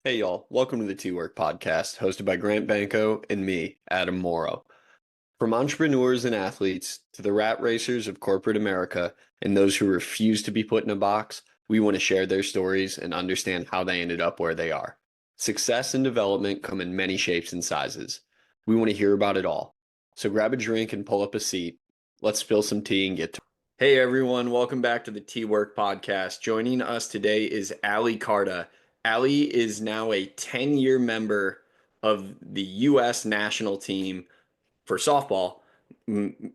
Hey y'all, welcome to the T-Work podcast, hosted by Grant Banko and me, Adam Moreau. From entrepreneurs and athletes to the rat racers of corporate America and those who refuse to be put in a box, we want to share their stories and understand how they ended up where they are. Success and development come in many shapes and sizes. We want to hear about it all. So grab a drink and pull up a seat. Let's spill some tea and get to. Hey everyone, welcome back to the T-Work podcast. Joining us today is Ali Carda. Ali is now a 10-year member of the U.S. national team for softball.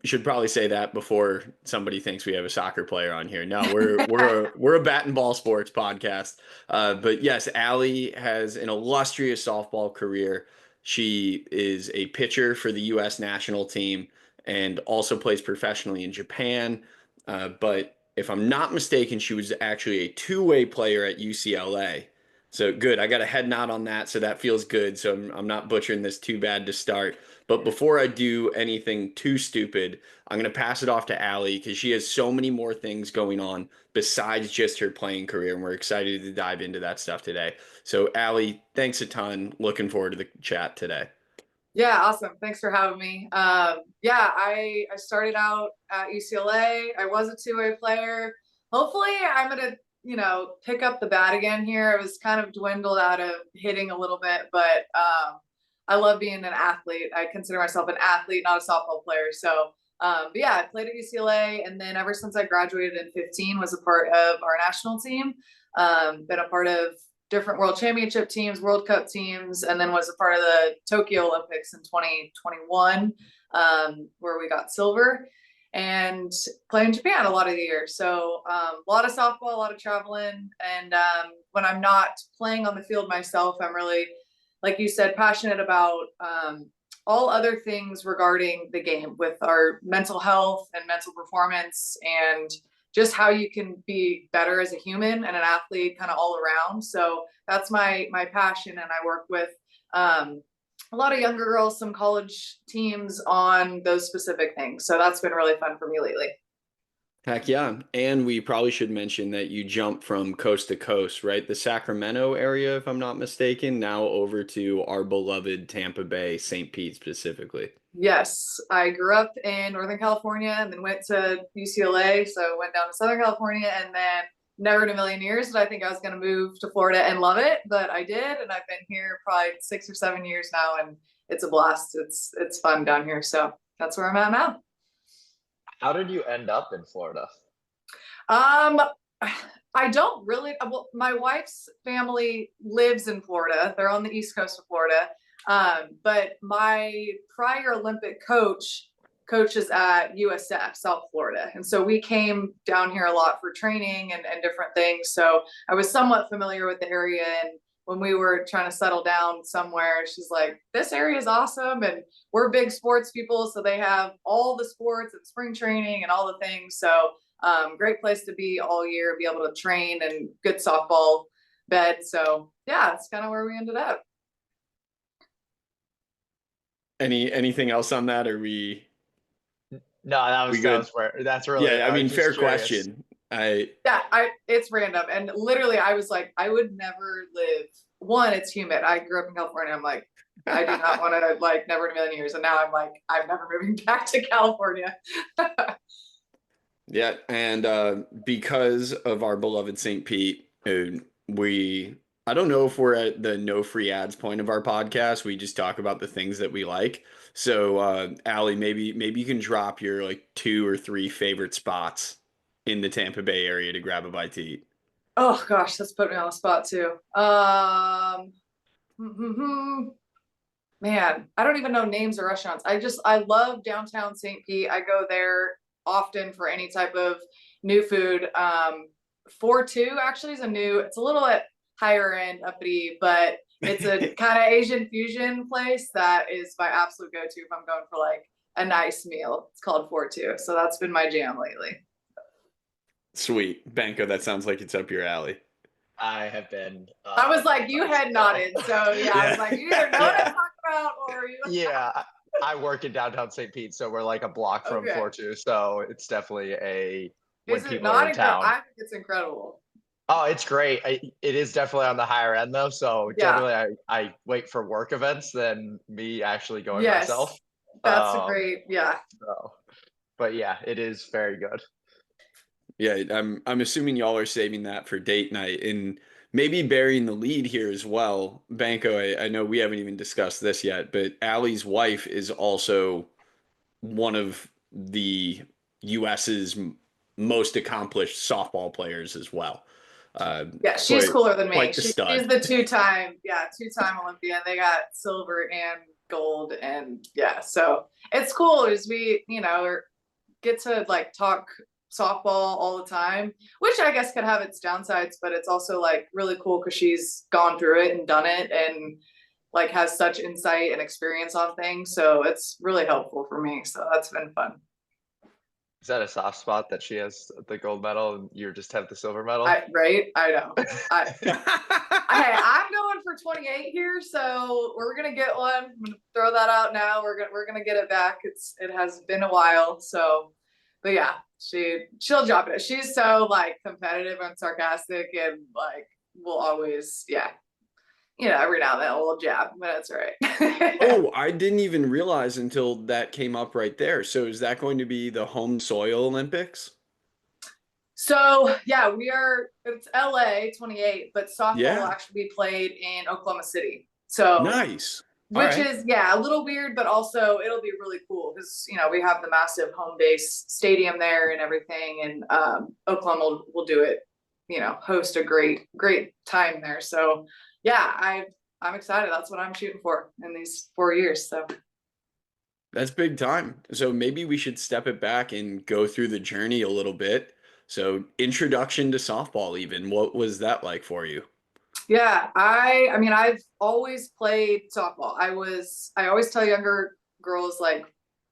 Should probably say that before somebody thinks we have a soccer player on here. No, we're a bat and ball sports podcast. But yes, Ali has an illustrious softball career. She is a pitcher for the U.S. national team and also plays professionally in Japan. But if I'm not mistaken, she was actually a two-way player at UCLA. So good. I got a head nod on that, so that feels good. So I'm not butchering this too bad to start. But before I do anything too stupid, I'm going to pass it off to Ali because she has so many more things going on besides just her playing career. And we're excited to dive into that stuff today. So, Ali, thanks a ton. Looking forward to the chat today. Yeah, awesome. Thanks for having me. I started out at UCLA. I was a two-way player. Hopefully, I'm gonna, pick up the bat again here. I was kind of dwindled out of hitting a little bit, but I love being an athlete. I consider myself an athlete, not a softball player. So, I played at UCLA, and then ever since I graduated in 15, was a part of our national team. Been a part of different world championship teams, World Cup teams, and then was a part of the Tokyo Olympics in 2021, where we got silver, and play in Japan a lot of the year. So a lot of softball, a lot of traveling. And when I'm not playing on the field myself, I'm really, like you said, passionate about all other things regarding the game with our mental health and mental performance and just how you can be better as a human and an athlete kind of all around. So that's my passion. And I work with a lot of younger girls, some college teams on those specific things. So that's been really fun for me lately. Heck yeah. And we probably should mention that you jump from coast to coast, right? The Sacramento area, if I'm not mistaken, now over to our beloved Tampa Bay, St. Pete specifically. Yes, I grew up in Northern California and then went to UCLA. So went down to Southern California and then never in a million years did I think I was going to move to Florida and love it, but I did. And I've been here probably 6 or 7 years now and it's a blast. It's fun down here. So that's where I'm at now. How did you end up in Florida? Um, I don't really. Well, my wife's family lives in Florida. They're on the East Coast of Florida. But my prior Olympic coach coaches at USF, South Florida. And so we came down here a lot for training and different things. So I was somewhat familiar with the area. And when we were trying to settle down somewhere, she's like, this area is awesome. And we're big sports people. So they have all the sports and spring training and all the things. So great place to be all year, be able to train and good softball bed. So yeah, it's kind of where we ended up. Anything else on that? Are we No, we good? that's really Yeah, I I was mean, just fair curious. question. It's random. And literally I was like, I would never live. One, it's humid. I grew up in California. I'm like, I do not want to like never in a million years. And now I'm like, I'm never moving back to California. Yeah, and because of our beloved St. Pete, we I don't know if we're at the no free ads point of our podcast. We just talk about the things that we like. So, Ali, maybe you can drop your like two or three favorite spots in the Tampa Bay area to grab a bite to eat. Oh gosh, that's put me on the spot too. Man, I don't even know names of restaurants. I love downtown St. Pete. I go there often for any type of new food. 4-2 actually is it's a little bit higher end uppity, but it's a kind of Asian fusion place that is my absolute go-to if I'm going for like a nice meal. It's called 4-2. So that's been my jam lately. Sweet. Banko, that sounds like it's up your alley. I have been. I was like, you had nodded. So yeah, I was like, you either know what I'm talking about or you. Yeah, I work in downtown St. Pete, so we're like a block from Okay. 4-2. So it's definitely a when Is it people are not in incredible? town. I think it's incredible. Oh, it's great. It is definitely on the higher end though. So Yeah. generally I wait for work events than me actually going myself. Yes. That's a Um, great, yeah. so, but yeah, it is very good. Yeah, I'm assuming y'all are saving that for date night and maybe burying the lead here as well. Banko, I know we haven't even discussed this yet, but Allie's wife is also one of the US's most accomplished softball players as well. Uh, Yeah, she's quite cooler than me. quite the She's stud. the two-time, yeah, two-time Olympian. They got silver and gold, and yeah, so it's cool as we, get to like talk softball all the time, which I guess could have its downsides, but it's also like really cool because she's gone through it and done it and like has such insight and experience on things. So it's really helpful for me. So that's been fun. Is that a soft spot that she has the gold medal and you just have the silver medal? Right? I know. Hey, I'm going for 28 here, so we're gonna get one. I'm gonna throw that out now. We're gonna get it back. It has been a while, so but yeah, she'll drop it. She's so like competitive and sarcastic and like will always, yeah, every now and then a little jab, but that's all right. Oh, I didn't even realize until that came up right there. So is that going to be the home soil Olympics? So yeah, it's LA 28, but softball will Yeah, actually be played in Oklahoma City. So nice. All which right. is, yeah, a little weird, but also it'll be really cool because we have the massive home base stadium there and everything, and Oklahoma will do it, host a great time there. So yeah, I'm excited. That's what I'm shooting for in these 4 years. So That's big time. So maybe we should step it back and go through the journey a little bit. So introduction to softball even. What was that like for you? yeah, I mean, I've always played softball. I always tell younger girls like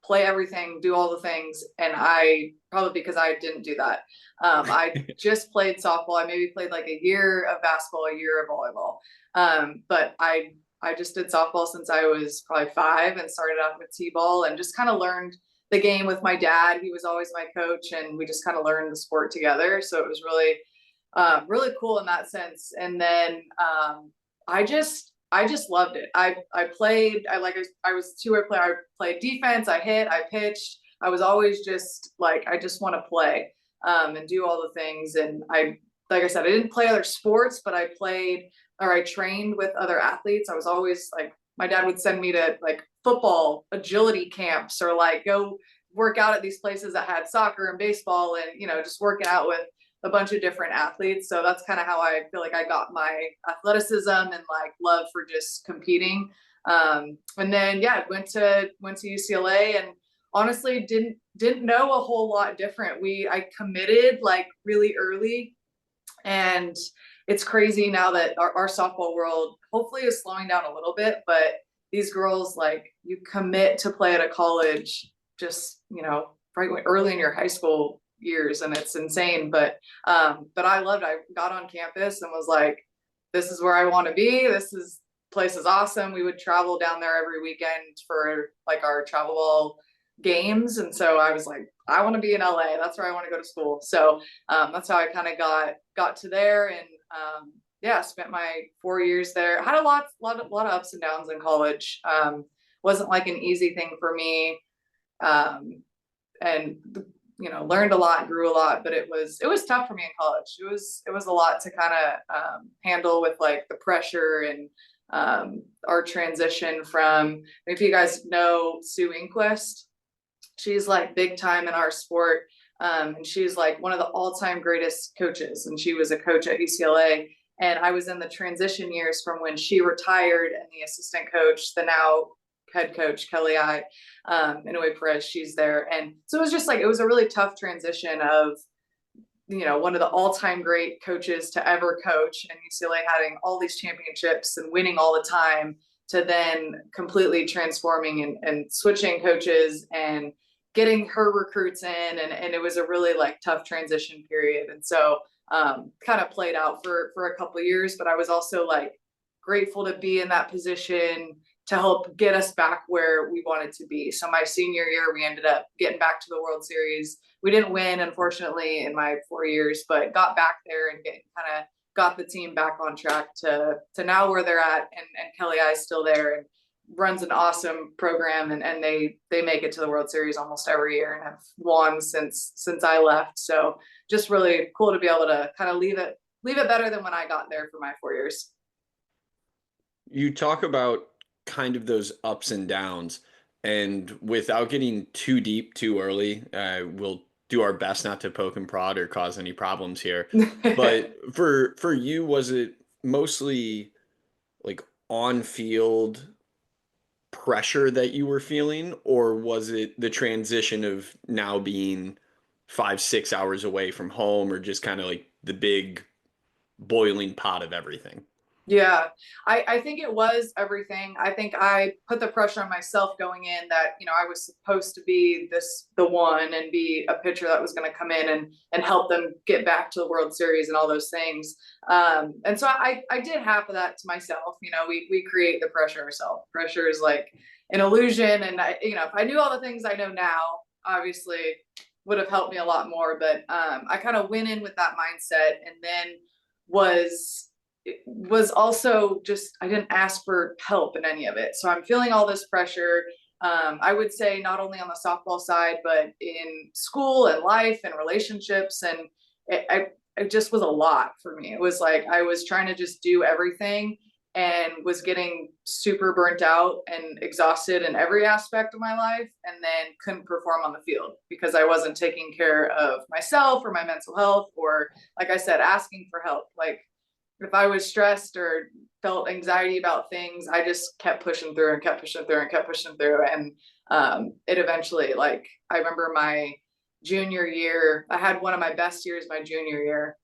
play everything, do all the things, and I probably because I didn't do that. I just played softball. I maybe played like a year of basketball, a year of volleyball. But I just did softball since I was probably 5 and started out with t-ball and just kind of learned the game with my dad. He was always my coach, and we just kind of learned the sport together. So it was really cool in that sense. And then I just loved it. I played. I was a two-way player. I played defense. I hit. I pitched. I was always just like I just want to play and do all the things. And like I said, I didn't play other sports, but I played or I trained with other athletes. I was always like my dad would send me to like football agility camps or like go work out at these places that had soccer and baseball and just working out with a bunch of different athletes. So that's kind of how I feel like I got my athleticism and like love for just competing. And then yeah, went to UCLA and honestly didn't know a whole lot different. I committed like really early, and it's crazy now that our softball world hopefully is slowing down a little bit, but these girls like you commit to play at a college just right early in your high school years, and it's insane. But I loved it. I got on campus and was like, this is where I want to be. Place is awesome. We would travel down there every weekend for like our travel ball games, and so I was like, I want to be in LA. That's where I want to go to school. So that's how I kind of got to there, and yeah, spent my 4 years there. Had a lot of ups and downs in college. Wasn't like an easy thing for me, and learned a lot, grew a lot, but it was tough for me in college. It was a lot to kind of handle with like the pressure and our transition from. If you guys know Sue Inquest, she's like big time in our sport. And she's like one of the all-time greatest coaches. And she was a coach at UCLA. And I was in the transition years from when she retired and the assistant coach, the now head coach, Kelly Inouye Perez, she's there. And so it was just like, it was a really tough transition of, one of the all-time great coaches to ever coach and UCLA having all these championships and winning all the time to then completely transforming and switching coaches and getting her recruits in. And it was a really like tough transition period. And so kind of played out for a couple of years, but I was also like grateful to be in that position to help get us back where we wanted to be. So my senior year, we ended up getting back to the World Series. We didn't win, unfortunately, in my 4 years, but got back there and got the team back on track to now where they're at. And Kelly I is still there and runs an awesome program, and they make it to the World Series almost every year and have won since I left. So just really cool to be able to kind of leave it better than when I got there for my 4 years. You talk about kind of those ups and downs, and without getting too deep too early, we'll do our best not to poke and prod or cause any problems here. But for you, was it mostly like on field pressure that you were feeling, or was it the transition of now being 5, 6 hours away from home, or just kind of like the big boiling pot of everything? Yeah, I think it was everything. I think I put the pressure on myself going in that, I was supposed to be the one and be a pitcher that was going to come in and help them get back to the World Series and all those things. And so I did half of that to myself. We create the pressure ourselves. Pressure is like an illusion. And if I knew all the things I know now, obviously would have helped me a lot more. But I kind of went in with that mindset, and then was also just, I didn't ask for help in any of it. So I'm feeling all this pressure. I would say not only on the softball side, but in school and life and relationships. And it just was a lot for me. It was like, I was trying to just do everything and was getting super burnt out and exhausted in every aspect of my life, and then couldn't perform on the field because I wasn't taking care of myself or my mental health, or like I said, asking for help. Like, if I was stressed or felt anxiety about things, I just kept pushing through and kept pushing through and kept pushing through. And it eventually, like, I remember my junior year, I had one of my best years my junior year.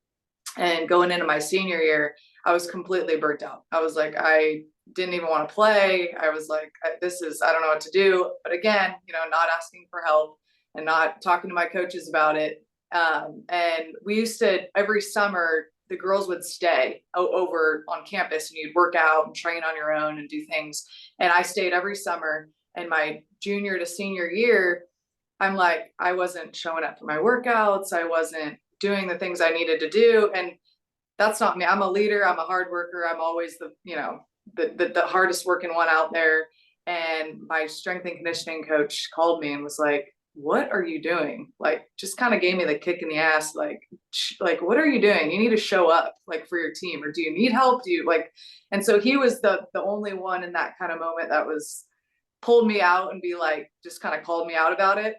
And going into my senior year, I was completely burnt out. I was like, I didn't even want to play. I was like, I don't know what to do. But again, not asking for help and not talking to my coaches about it. And we used to, every summer, the girls would stay over on campus, and you'd work out and train on your own and do things. And I stayed every summer. And my junior to senior year, I'm like, I wasn't showing up for my workouts. I wasn't doing the things I needed to do. And that's not me. I'm a leader. I'm a hard worker. I'm always the hardest working one out there. And my strength and conditioning coach called me and was like, what are you doing? Like, just kind of gave me the kick in the ass. Like, what are you doing? You need to show up, like, for your team, or do you need help? Do you like, and so he was the only one in that kind of moment that was pulled me out and be like, just kind of called me out about it,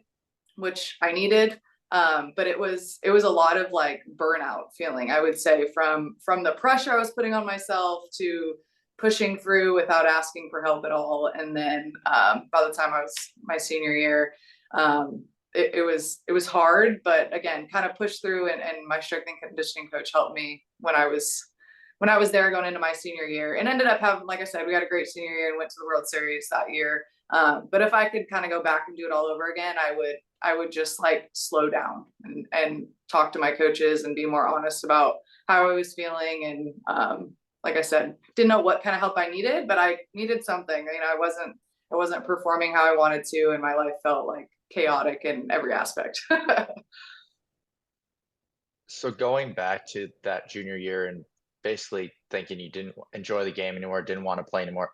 which I needed. But it was a lot of like burnout feeling, I would say, from the pressure I was putting on myself to pushing through without asking for help at all. And then by the time I was my senior year, it was hard, but again, kind of pushed through, and my strength and conditioning coach helped me when I was there going into my senior year, and ended up having, like I said, we had a great senior year and went to the World Series that year. But if I could kind of go back and do it all over again, I would just like slow down and talk to my coaches and be more honest about how I was feeling. And like I said, didn't know what kind of help I needed, but I needed something. I wasn't performing how I wanted to, and my life felt like chaotic in every aspect. So going back to that junior year and basically thinking you didn't enjoy the game anymore, didn't want to play anymore.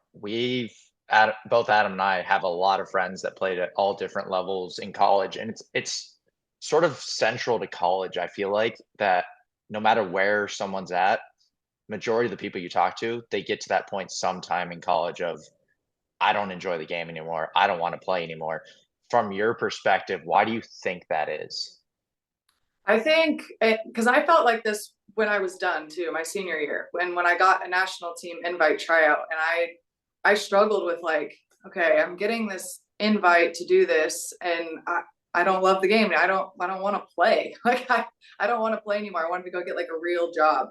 Both Adam and I have a lot of friends that played at all different levels in college, and it's sort of central to college. I feel like that no matter where someone's at, majority of the people you talk to, they get to that point sometime in college of, I don't enjoy the game anymore. I don't want to play anymore. From your perspective, why do you think that is? I think because I felt like this when I was done too, my senior year, when I got a national team invite tryout, and I struggled with like, okay, I'm getting this invite to do this, and I don't love the game. I don't want to play. Like, I don't want to play anymore. I wanted to go get like a real job.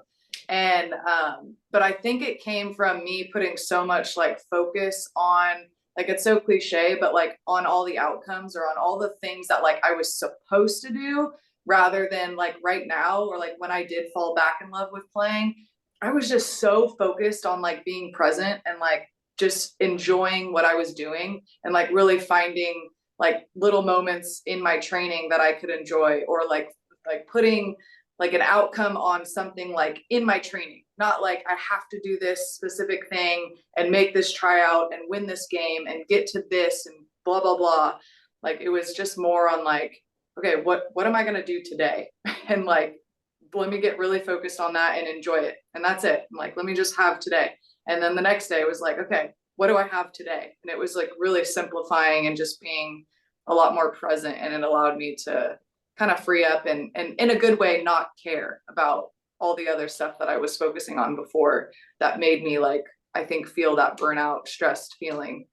And but I think it came from me putting so much like focus on, like, it's so cliche, but like on all the outcomes or on all the things that like I was supposed to do, rather than like right now, or like when I did fall back in love with playing, I was just so focused on like being present and like just enjoying what I was doing and like really finding like little moments in my training that I could enjoy, or like putting like an outcome on something like in my training, not like I have to do this specific thing and make this tryout and win this game and get to this and blah, blah, blah. Like it was just more on like, okay, what am I going to do today? And like, let me get really focused on that and enjoy it. And that's it. Like, let me just have today. And then the next day was like, okay, what do I have today? And it was like really simplifying and just being a lot more present. And it allowed me to kind of free up and in a good way, not care about all the other stuff that I was focusing on before that made me like, I think, feel that burnout, stressed feeling.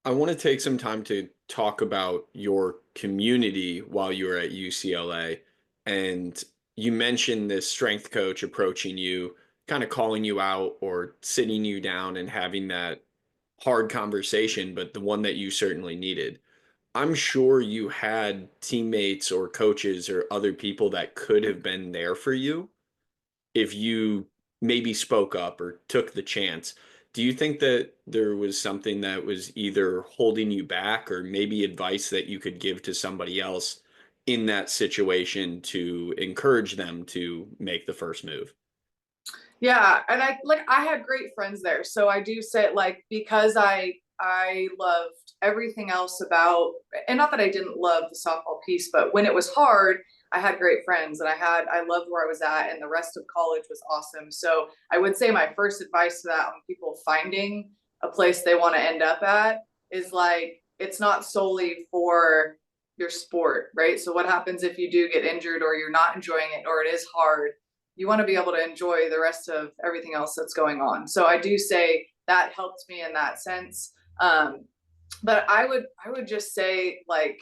I want to take some time to talk about your community while you were at UCLA. And you mentioned this strength coach approaching you, kind of calling you out or sitting you down and having that hard conversation, but the one that you certainly needed. I'm sure you had teammates or coaches or other people that could have been there for you if you maybe spoke up or took the chance. Do you think that there was something that was either holding you back or maybe advice that you could give to somebody else in that situation to encourage them to make the first move? Yeah, and I had great friends there. So I do say like, because I loved everything else about, and not that I didn't love the softball piece, but when it was hard, I had great friends and I loved where I was at, and the rest of college was awesome. So I would say my first advice to that on people finding a place they want to end up at is like, it's not solely for your sport, right? So what happens if you do get injured or you're not enjoying it or it is hard? You want to be able to enjoy the rest of everything else that's going on. So I do say that helped me in that sense. But I would just say like,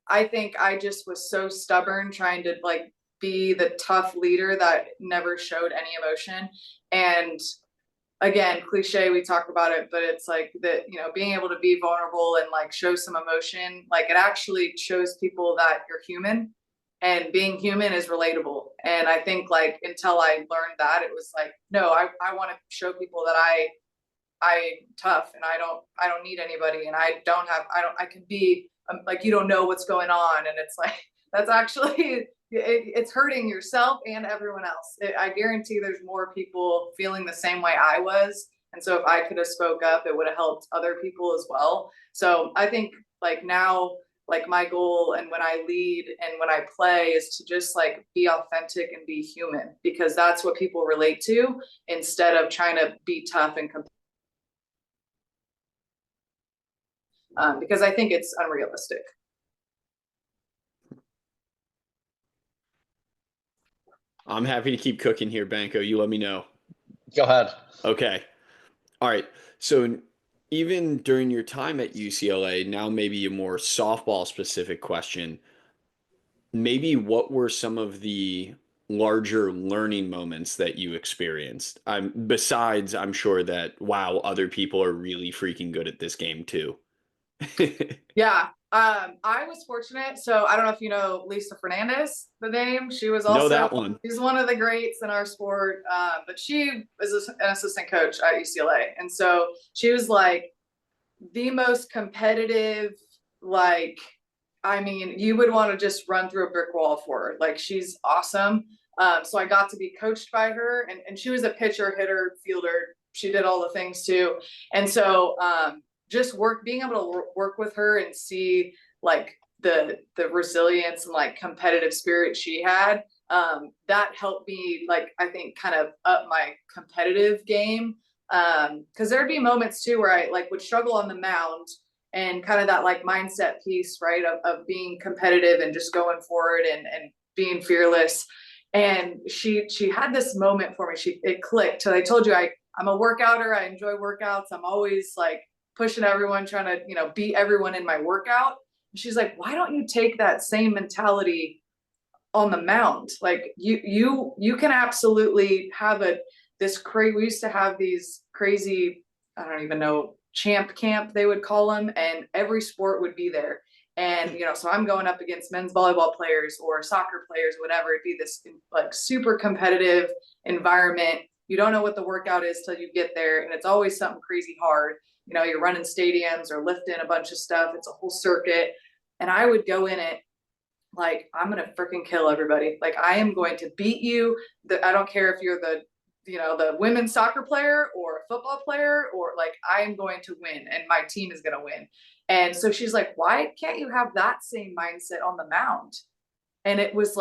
I think I just was so stubborn trying to like be the tough leader that never showed any emotion. And again, cliche, we talk about it, but it's like that, being able to be vulnerable and like show some emotion, like it actually shows people that you're human, and being human is relatable. And I think like until I learned that, it was like, no, I want to show people that I'm tough and I don't need anybody, and I can be like, you don't know what's going on. And it's like, that's actually, it's hurting yourself and everyone else. I guarantee there's more people feeling the same way I was. And so if I could have spoke up, it would have helped other people as well. So I think like now, like my goal and when I lead and when I play is to just like be authentic and be human, because that's what people relate to, instead of trying to be tough and because I think it's unrealistic. I'm happy to keep cooking here, Banko. You let me know. Go ahead. Okay. All right. So even during your time at UCLA, now maybe a more softball specific question. Maybe what were some of the larger learning moments that you experienced? Besides, I'm sure that, wow, other people are really freaking good at this game too. Yeah. I was fortunate. So I don't know if you know Lisa Fernandez, the name. She was Know also, that one. she's one of the greats in our sport. But she was an assistant coach at UCLA. And so she was like the most competitive, like, I mean, you would want to just run through a brick wall for her. Like, she's awesome. So I got to be coached by her, and she was a pitcher, hitter, fielder. She did all the things too. And so just being able to work with her and see like the resilience and like competitive spirit she had, that helped me, like, I think kind of up my competitive game. Because there'd be moments too where I like would struggle on the mound, and kind of that like mindset piece, right, of being competitive and just going forward and being fearless. And she had this moment for me. It clicked. So I told you I'm a workouter. I enjoy workouts. I'm always like pushing everyone, trying to beat everyone in my workout. And she's like, why don't you take that same mentality on the mound? Like you can absolutely have this crazy. We used to have these crazy, I don't even know, champ camp they would call them, and every sport would be there. And so I'm going up against men's volleyball players or soccer players, whatever. It'd be this like super competitive environment. you don't know what the workout is till you get there. And it's always something crazy hard. You know, you're running stadiums or lifting a bunch of stuff. It's a whole circuit. And I would go in it like, I'm going to freaking kill everybody. Like, I am going to beat you. I don't care if you're the women's soccer player or a football player, or like, I am going to win and my team is going to win. And so she's like, why can't you have that same mindset on the mound? And it was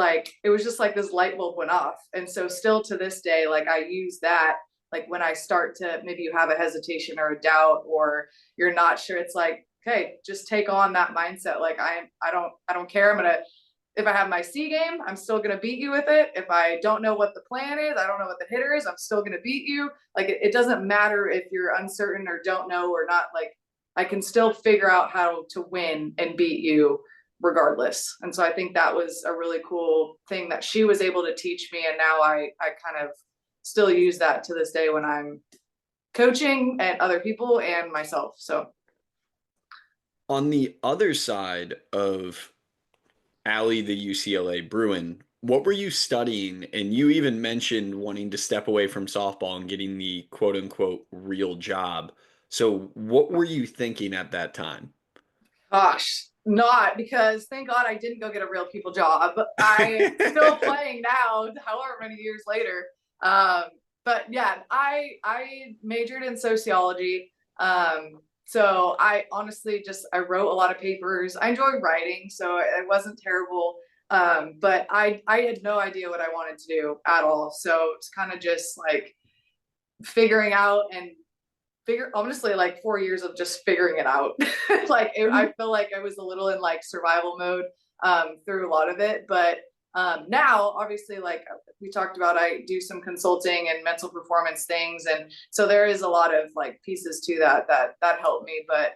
just like this light bulb went off. And so still to this day, like, I use that, like, when I start to, maybe you have a hesitation or a doubt, or you're not sure, it's like, okay, just take on that mindset. Like, I don't care. If I have my C game, I'm still going to beat you with it. If I don't know what the plan is, I don't know what the hitter is, I'm still going to beat you. Like, it doesn't matter if you're uncertain or don't know or not. Like, I can still figure out how to win and beat you regardless. And so I think that was a really cool thing that she was able to teach me. And now I kind of still use that to this day when I'm coaching and other people and myself. So On the other side of Allie, the UCLA Bruin, what were you studying? And you even mentioned wanting to step away from softball and getting the quote unquote real job. So what were you thinking at that time? gosh, not, because thank God I didn't go get a real people job. I'm still playing now, however many years later. But yeah, I majored in sociology. So I honestly I wrote a lot of papers. I enjoy writing, so it wasn't terrible. But I had no idea what I wanted to do at all. So it's kind of just like figuring out and honestly, like 4 years of just figuring it out. I feel like I was a little in like survival mode through a lot of it. But now obviously, like we talked about, I do some consulting and mental performance things, and so there is a lot of like pieces to that helped me. But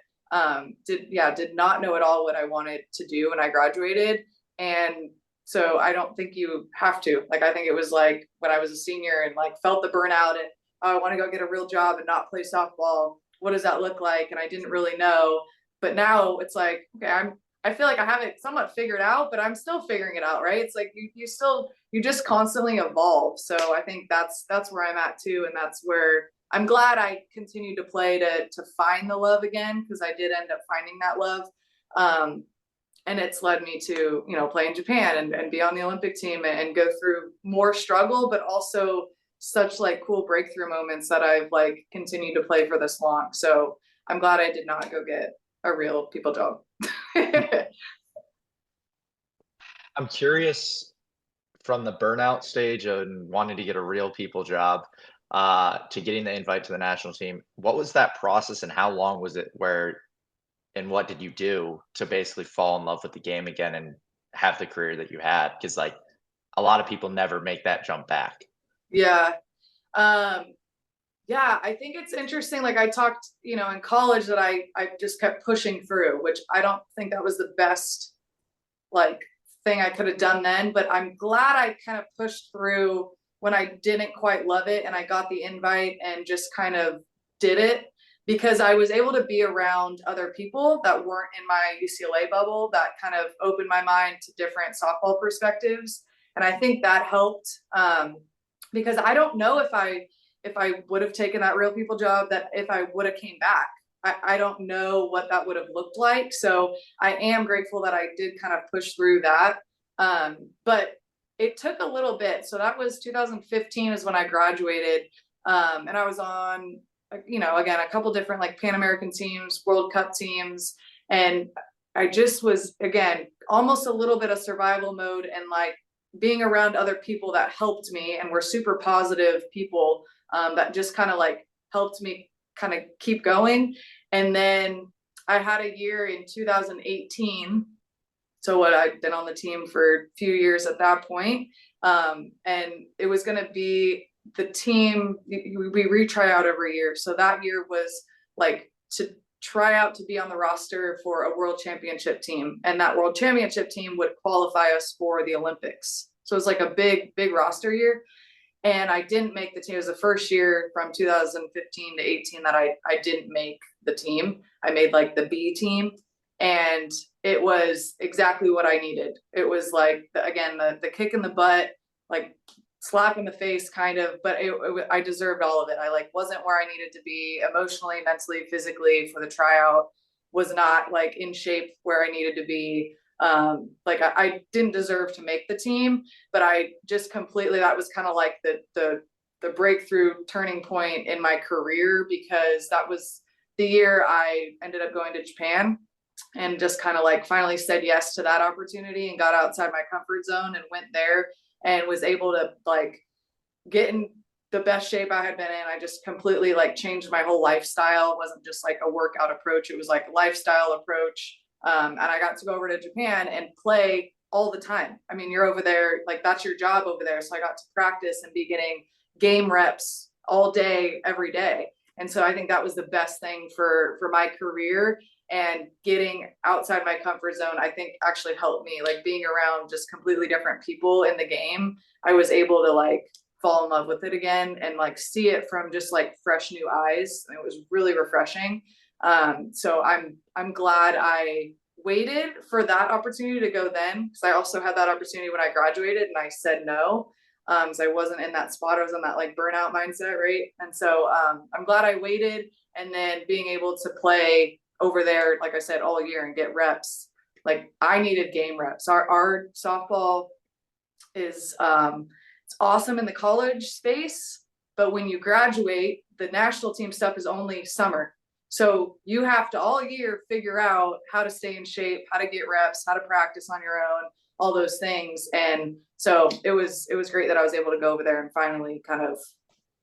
did not know at all what I wanted to do when I graduated. And so I don't think you have to. Like, I think it was like when I was a senior and like felt the burnout and, oh, I want to go get a real job and not play softball. What does that look like? And I didn't really know. But now it's like, okay, I feel like I have it somewhat figured out, but I'm still figuring it out, right? It's like you just constantly evolve. So I think that's where I'm at too. And that's where I'm glad I continued to play to find the love again, because I did end up finding that love. And it's led me to, play in Japan and be on the Olympic team and go through more struggle, but also such like cool breakthrough moments that I've like continued to play for this long. So I'm glad I did not go get a real people job. I'm curious, from the burnout stage and wanting to get a real people job to getting the invite to the national team, what was that process and how long was it and what did you do to basically fall in love with the game again and have the career that you had? Because like a lot of people never make that jump back. Yeah. Yeah, I think it's interesting. Like I talked, in college that I just kept pushing through, which I don't think that was the best like thing I could have done then, but I'm glad I kind of pushed through when I didn't quite love it and I got the invite and just kind of did it, because I was able to be around other people that weren't in my UCLA bubble that kind of opened my mind to different softball perspectives. And I think that helped, because I don't know if I would have taken that real people job, that if I would have came back, I don't know what that would have looked like. So I am grateful that I did kind of push through that. But it took a little bit. So that was 2015 is when I graduated. And I was on, again, a couple different like Pan American teams, World Cup teams. And I just was, again, almost a little bit of survival mode and like being around other people that helped me and were super positive people that just kind of like helped me kind of keep going. And then I had a year in 2018. So what, I'd been on the team for a few years at that point. And it was going to be the team, we retry out every year. So that year was like to try out to be on the roster for a world championship team. And that world championship team would qualify us for the Olympics. So it was like a big roster year. And I didn't make the team. It was the first year from 2015 to 18 that I didn't make the team. I made like the B team. And it was exactly what I needed. It was like, the kick in the butt, like slap in the face kind of, but I deserved all of it. I like wasn't where I needed to be emotionally, mentally, physically for the tryout, was not like in shape where I needed to be. Like I didn't deserve to make the team, but I just completely, that was kind of like the breakthrough turning point in my career, because that was the year I ended up going to Japan and just kind of like finally said yes to that opportunity and got outside my comfort zone and went there and was able to like get in the best shape I had been in. I just completely like changed my whole lifestyle. It wasn't just like a workout approach. It was like a lifestyle approach. And I got to go over to Japan and play all the time. I mean, you're over there, like that's your job over there. So I got to practice and be getting game reps all day, every day. And so I think that was the best thing for my career, and getting outside my comfort zone, I think actually helped me, like being around just completely different people in the game. I was able to like fall in love with it again and like see it from just like fresh new eyes. And it was really refreshing. So I'm glad I waited for that opportunity to go then, because I also had that opportunity when I graduated and I said no. So I wasn't in that spot. I was in that like burnout mindset, right? And so I'm glad I waited, and then being able to play over there, like I said, all year and get reps. Like I needed game reps. Our softball is it's awesome in the college space, but when you graduate, the national team stuff is only summer. So you have to all year figure out how to stay in shape, how to get reps, how to practice on your own, all those things. And so it was great that I was able to go over there and finally kind of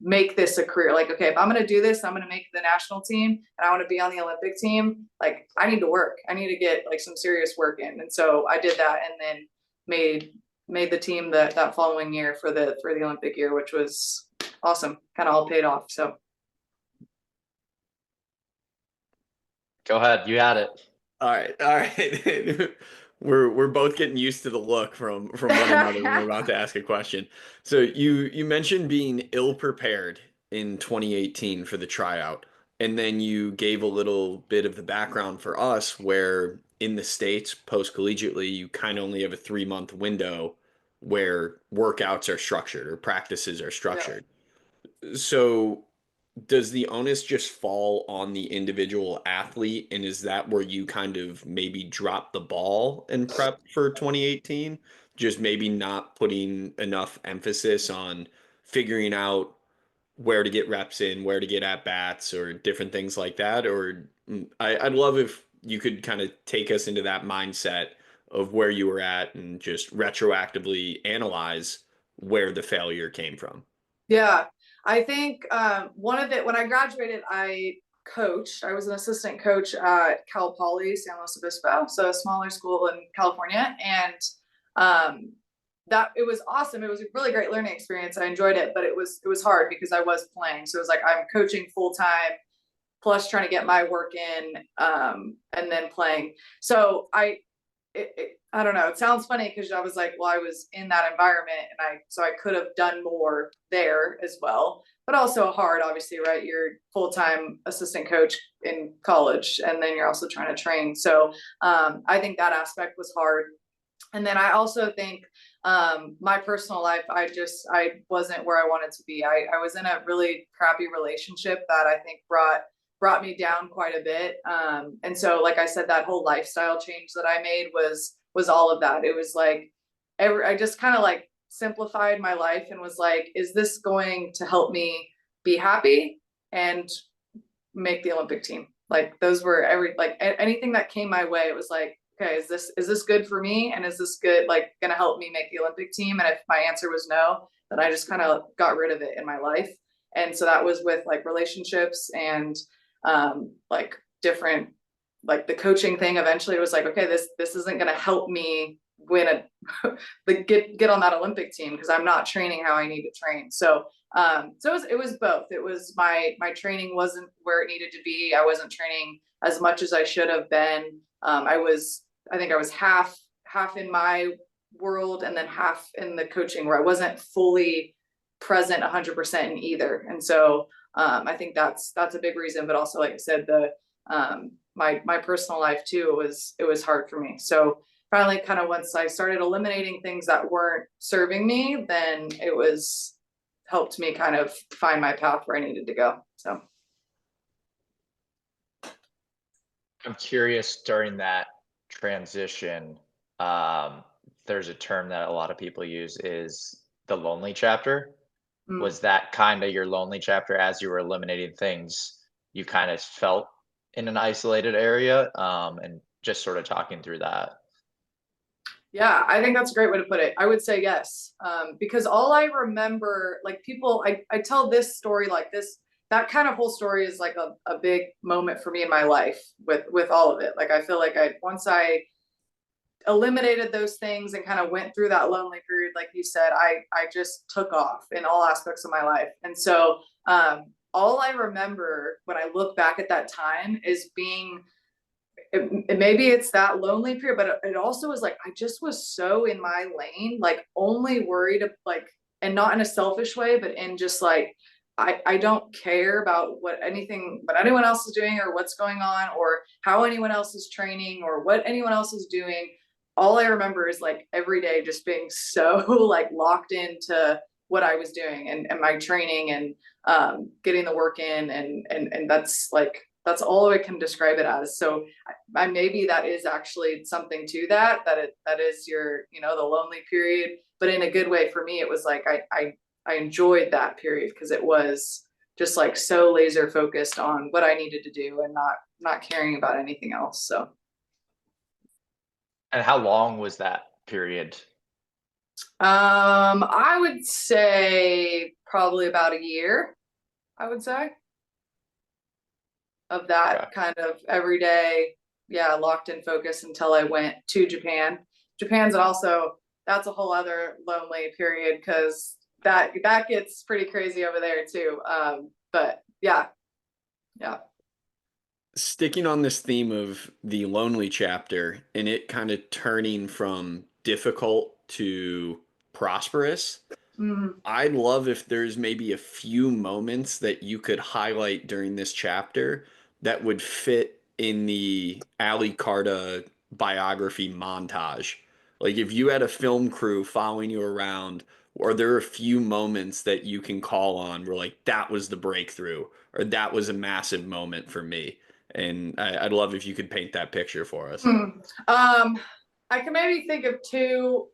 make this a career. Like, okay, if I'm going to do this, I'm going to make the national team and I want to be on the Olympic team. Like I need to work. I need to get like some serious work in. And so I did that, and then made the team that following year for the Olympic year, which was awesome. Kind of all paid off. So Go ahead. You had it. All right. We're both getting used to the look from one another when we're about to ask a question. So you mentioned being ill prepared in 2018 for the tryout, and then you gave a little bit of the background for us where in the States post collegiately you kind of only have a 3 month window where workouts are structured or practices are yeah. structured. So does the onus just fall on the individual athlete? And is that where you kind of maybe drop the ball in prep for 2018? Just maybe not putting enough emphasis on figuring out where to get reps in, where to get at bats, or different things like that? Or I'd love if you could kind of take us into that mindset of where you were at and just retroactively analyze where the failure came from. Yeah, I think one of it when I graduated, I coached. I was an assistant coach at Cal Poly San Luis Obispo, so a smaller school in California, and that it was awesome. It was a really great learning experience. I enjoyed it, but it was hard because I was playing. So it was like I'm coaching full time plus trying to get my work in, and then playing. So I don't know. It sounds funny because I was like, well, I was in that environment, and so I could have done more there as well, but also hard, obviously, right? You're full-time assistant coach in college, and then you're also trying to train. So I think that aspect was hard. And then I also think my personal life, I wasn't where I wanted to be. I was in a really crappy relationship that I think brought me down quite a bit. And so, like I said, that whole lifestyle change that I made was all of that. It was like, I just kind of like simplified my life and was like, is this going to help me be happy and make the Olympic team? Like those were anything that came my way, it was like, okay, is this good for me? And is this good, like gonna help me make the Olympic team? And if my answer was no, then I just kind of got rid of it in my life. And so that was with like relationships and like different, like the coaching thing. Eventually it was like, okay, this isn't going to help me win like get on that Olympic team because I'm not training how I need to train. So it was both. It was my training wasn't where it needed to be. I wasn't training as much as I should have been. I think I was half in my world and then half in the coaching, where I wasn't fully present 100% in either. And so I think that's a big reason, but also, like I said, my personal life too, it was hard for me. So finally kind of once I started eliminating things that weren't serving me, then it was helped me kind of find my path where I needed to go. So I'm curious, during that transition, there's a term that a lot of people use, is the lonely chapter. Was that kind of your lonely chapter as you were eliminating things you kind of felt in an isolated area? And just sort of talking through that. Yeah, I think that's a great way to put it. I would say yes. Because all I remember, like people, I tell this story like this, that kind of whole story is like a big moment for me in my life with all of it. Like I feel like once I eliminated those things and kind of went through that lonely period, like you said, I just took off in all aspects of my life. And so all I remember when I look back at that time is being maybe it's that lonely period, but it also was like I just was so in my lane, like only worried like, and not in a selfish way, but in just like I don't care about what anyone else is doing or what's going on or how anyone else is training or what anyone else is doing. All I remember is like every day just being so like locked into what I was doing and my training and getting the work in and that's all I can describe it as. So maybe that is actually something to that is your, the lonely period, but in a good way. For me, it was like, I enjoyed that period because it was just like so laser focused on what I needed to do and not caring about anything else. So, And how long was that period? I would say probably about a year, I would say. Of that Okay. kind of every day, yeah, locked in focus until I went to Japan. Japan's also, that's a whole other lonely period because that gets pretty crazy over there too. But yeah. Sticking on this theme of the lonely chapter and it kind of turning from difficult to prosperous, I'd love if there's maybe a few moments that you could highlight during this chapter that would fit in the Ali Carda biography montage. Like if you had a film crew following you around, are there a few moments that you can call on where like that was the breakthrough or that was a massive moment for me? And I'd love if you could paint that picture for us. I can maybe think of two.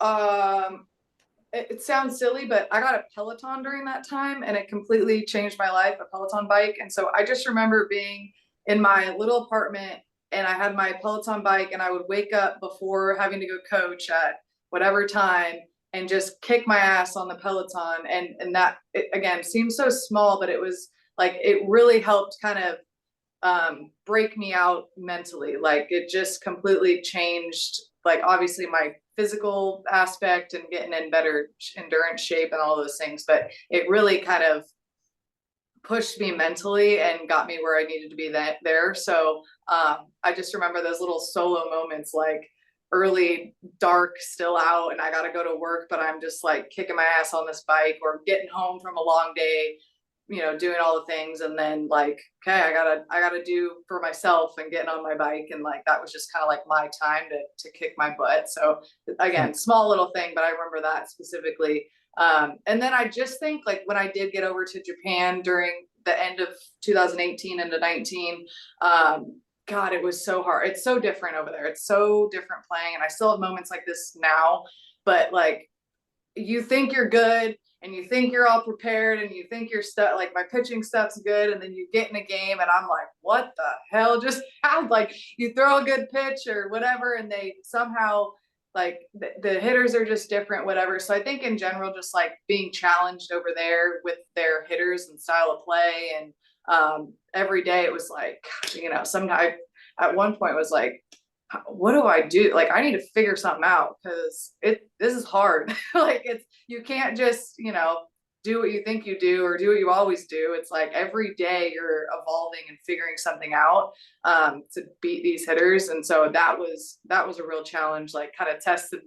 It sounds silly, but I got a Peloton during that time and it completely changed my life, a Peloton bike. And so I just remember being in my little apartment and I had my Peloton bike and I would wake up before having to go coach at whatever time and just kick my ass on the Peloton. And that, it, again, seems so small, but it was like, it really helped kind of break me out mentally. Like it just completely changed, like obviously my physical aspect and getting in better endurance shape and all those things, but it really kind of pushed me mentally and got me where I needed to be there. So I just remember those little solo moments, like early dark, still out, and I got to go to work, but I'm just like kicking my ass on this bike, or getting home from a long day, doing all the things, and then like, okay, I gotta do for myself and getting on my bike, and like that was just kind of like my time to kick my butt. So again, small little thing, but I remember that specifically. And then I just think like when I did get over to Japan during the end of 2018 into 19, God, it was so hard. It's so different over there. It's so different playing, and I still have moments like this now, but like you think you're good and you think you're all prepared and you think your stuff, like my pitching stuff's good, and then you get in a game and I'm like, what the hell just happened? Like you throw a good pitch or whatever and they somehow, like the hitters are just different, whatever. So I think in general, just like being challenged over there with their hitters and style of play, and every day it was like, sometimes at one point it was like, what do I do? Like I need to figure something out because this is hard. Like you can't just, do what you think you do or do what you always do. It's like every day you're evolving and figuring something out to beat these hitters. And so that was a real challenge, like kind of tested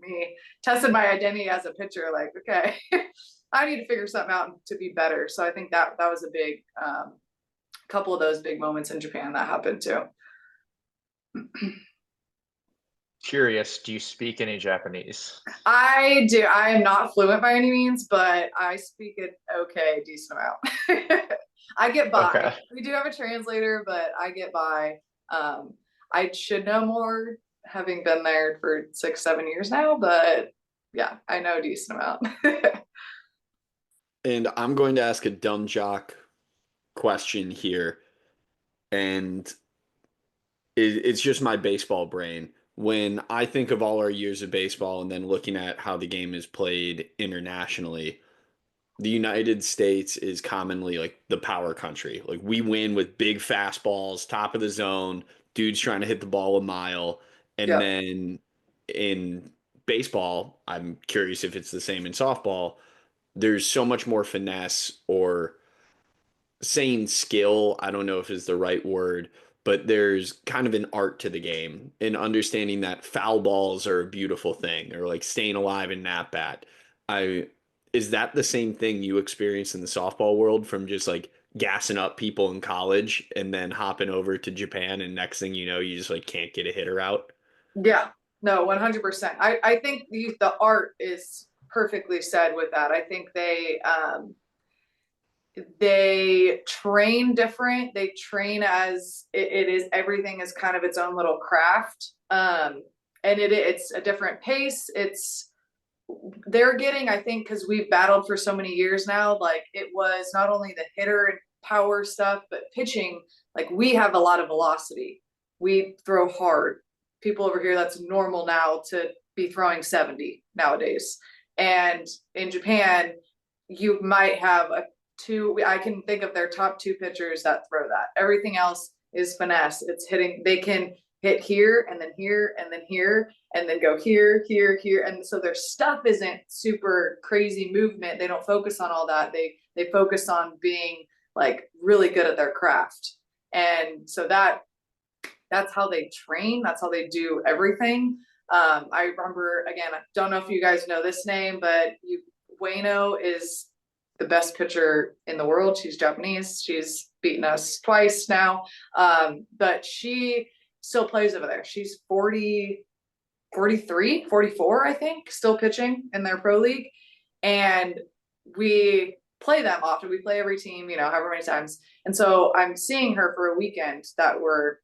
my identity as a pitcher. Like, okay, I need to figure something out to be better. So I think that was a big couple of those big moments in Japan that happened too. curious, do you speak any Japanese? I do. I am not fluent by any means, but I speak it okay, decent amount. I get by. Okay. We do have a translator, but I get by. Um, I should know more, having been there for 6, 7 years now, but yeah, I know a decent amount. And I'm going to ask a dumb jock question here, and it's just my baseball brain. When I think of all our years of baseball and then looking at how the game is played internationally, the United States is commonly like the power country. Like we win with big fastballs, top of the zone, dudes trying to hit the ball a mile. And Yep. then in baseball, I'm curious if it's the same in softball, there's so much more finesse, or saying skill, I don't know if is the right word, but there's kind of an art to the game and understanding that foul balls are a beautiful thing, or like staying alive in that bat. I Is that the same thing you experience in the softball world, from just like gassing up people in college and then hopping over to Japan, and next thing you know, you just like can't get a hitter out? Yeah. No, 100%. I think the art is perfectly said with that. I think they train different. They train as it is, everything is kind of its own little craft. And it's a different pace. They're getting, I think, because we've battled for so many years now, like it was not only the hitter and power stuff, but pitching. Like we have a lot of velocity. We throw hard. People over here, that's normal now to be throwing 70 nowadays. And in Japan, you might have a two, I can think of their top two pitchers that throw that. Everything else is finesse. It's hitting, they can hit here and then here and then here and then go here, here, here. And so their stuff isn't super crazy movement. They don't focus on all that. They focus on being like really good at their craft. And so that's how they train. That's how they do everything. I remember, again, I don't know if you guys know this name, but Ueno is the best pitcher in the world. She's Japanese. She's beaten us twice now. But she still plays over there. She's 40, 43, 44, I think, still pitching in their pro league. And we play them often. We play every team, however many times. And so I'm seeing her for a weekend that we're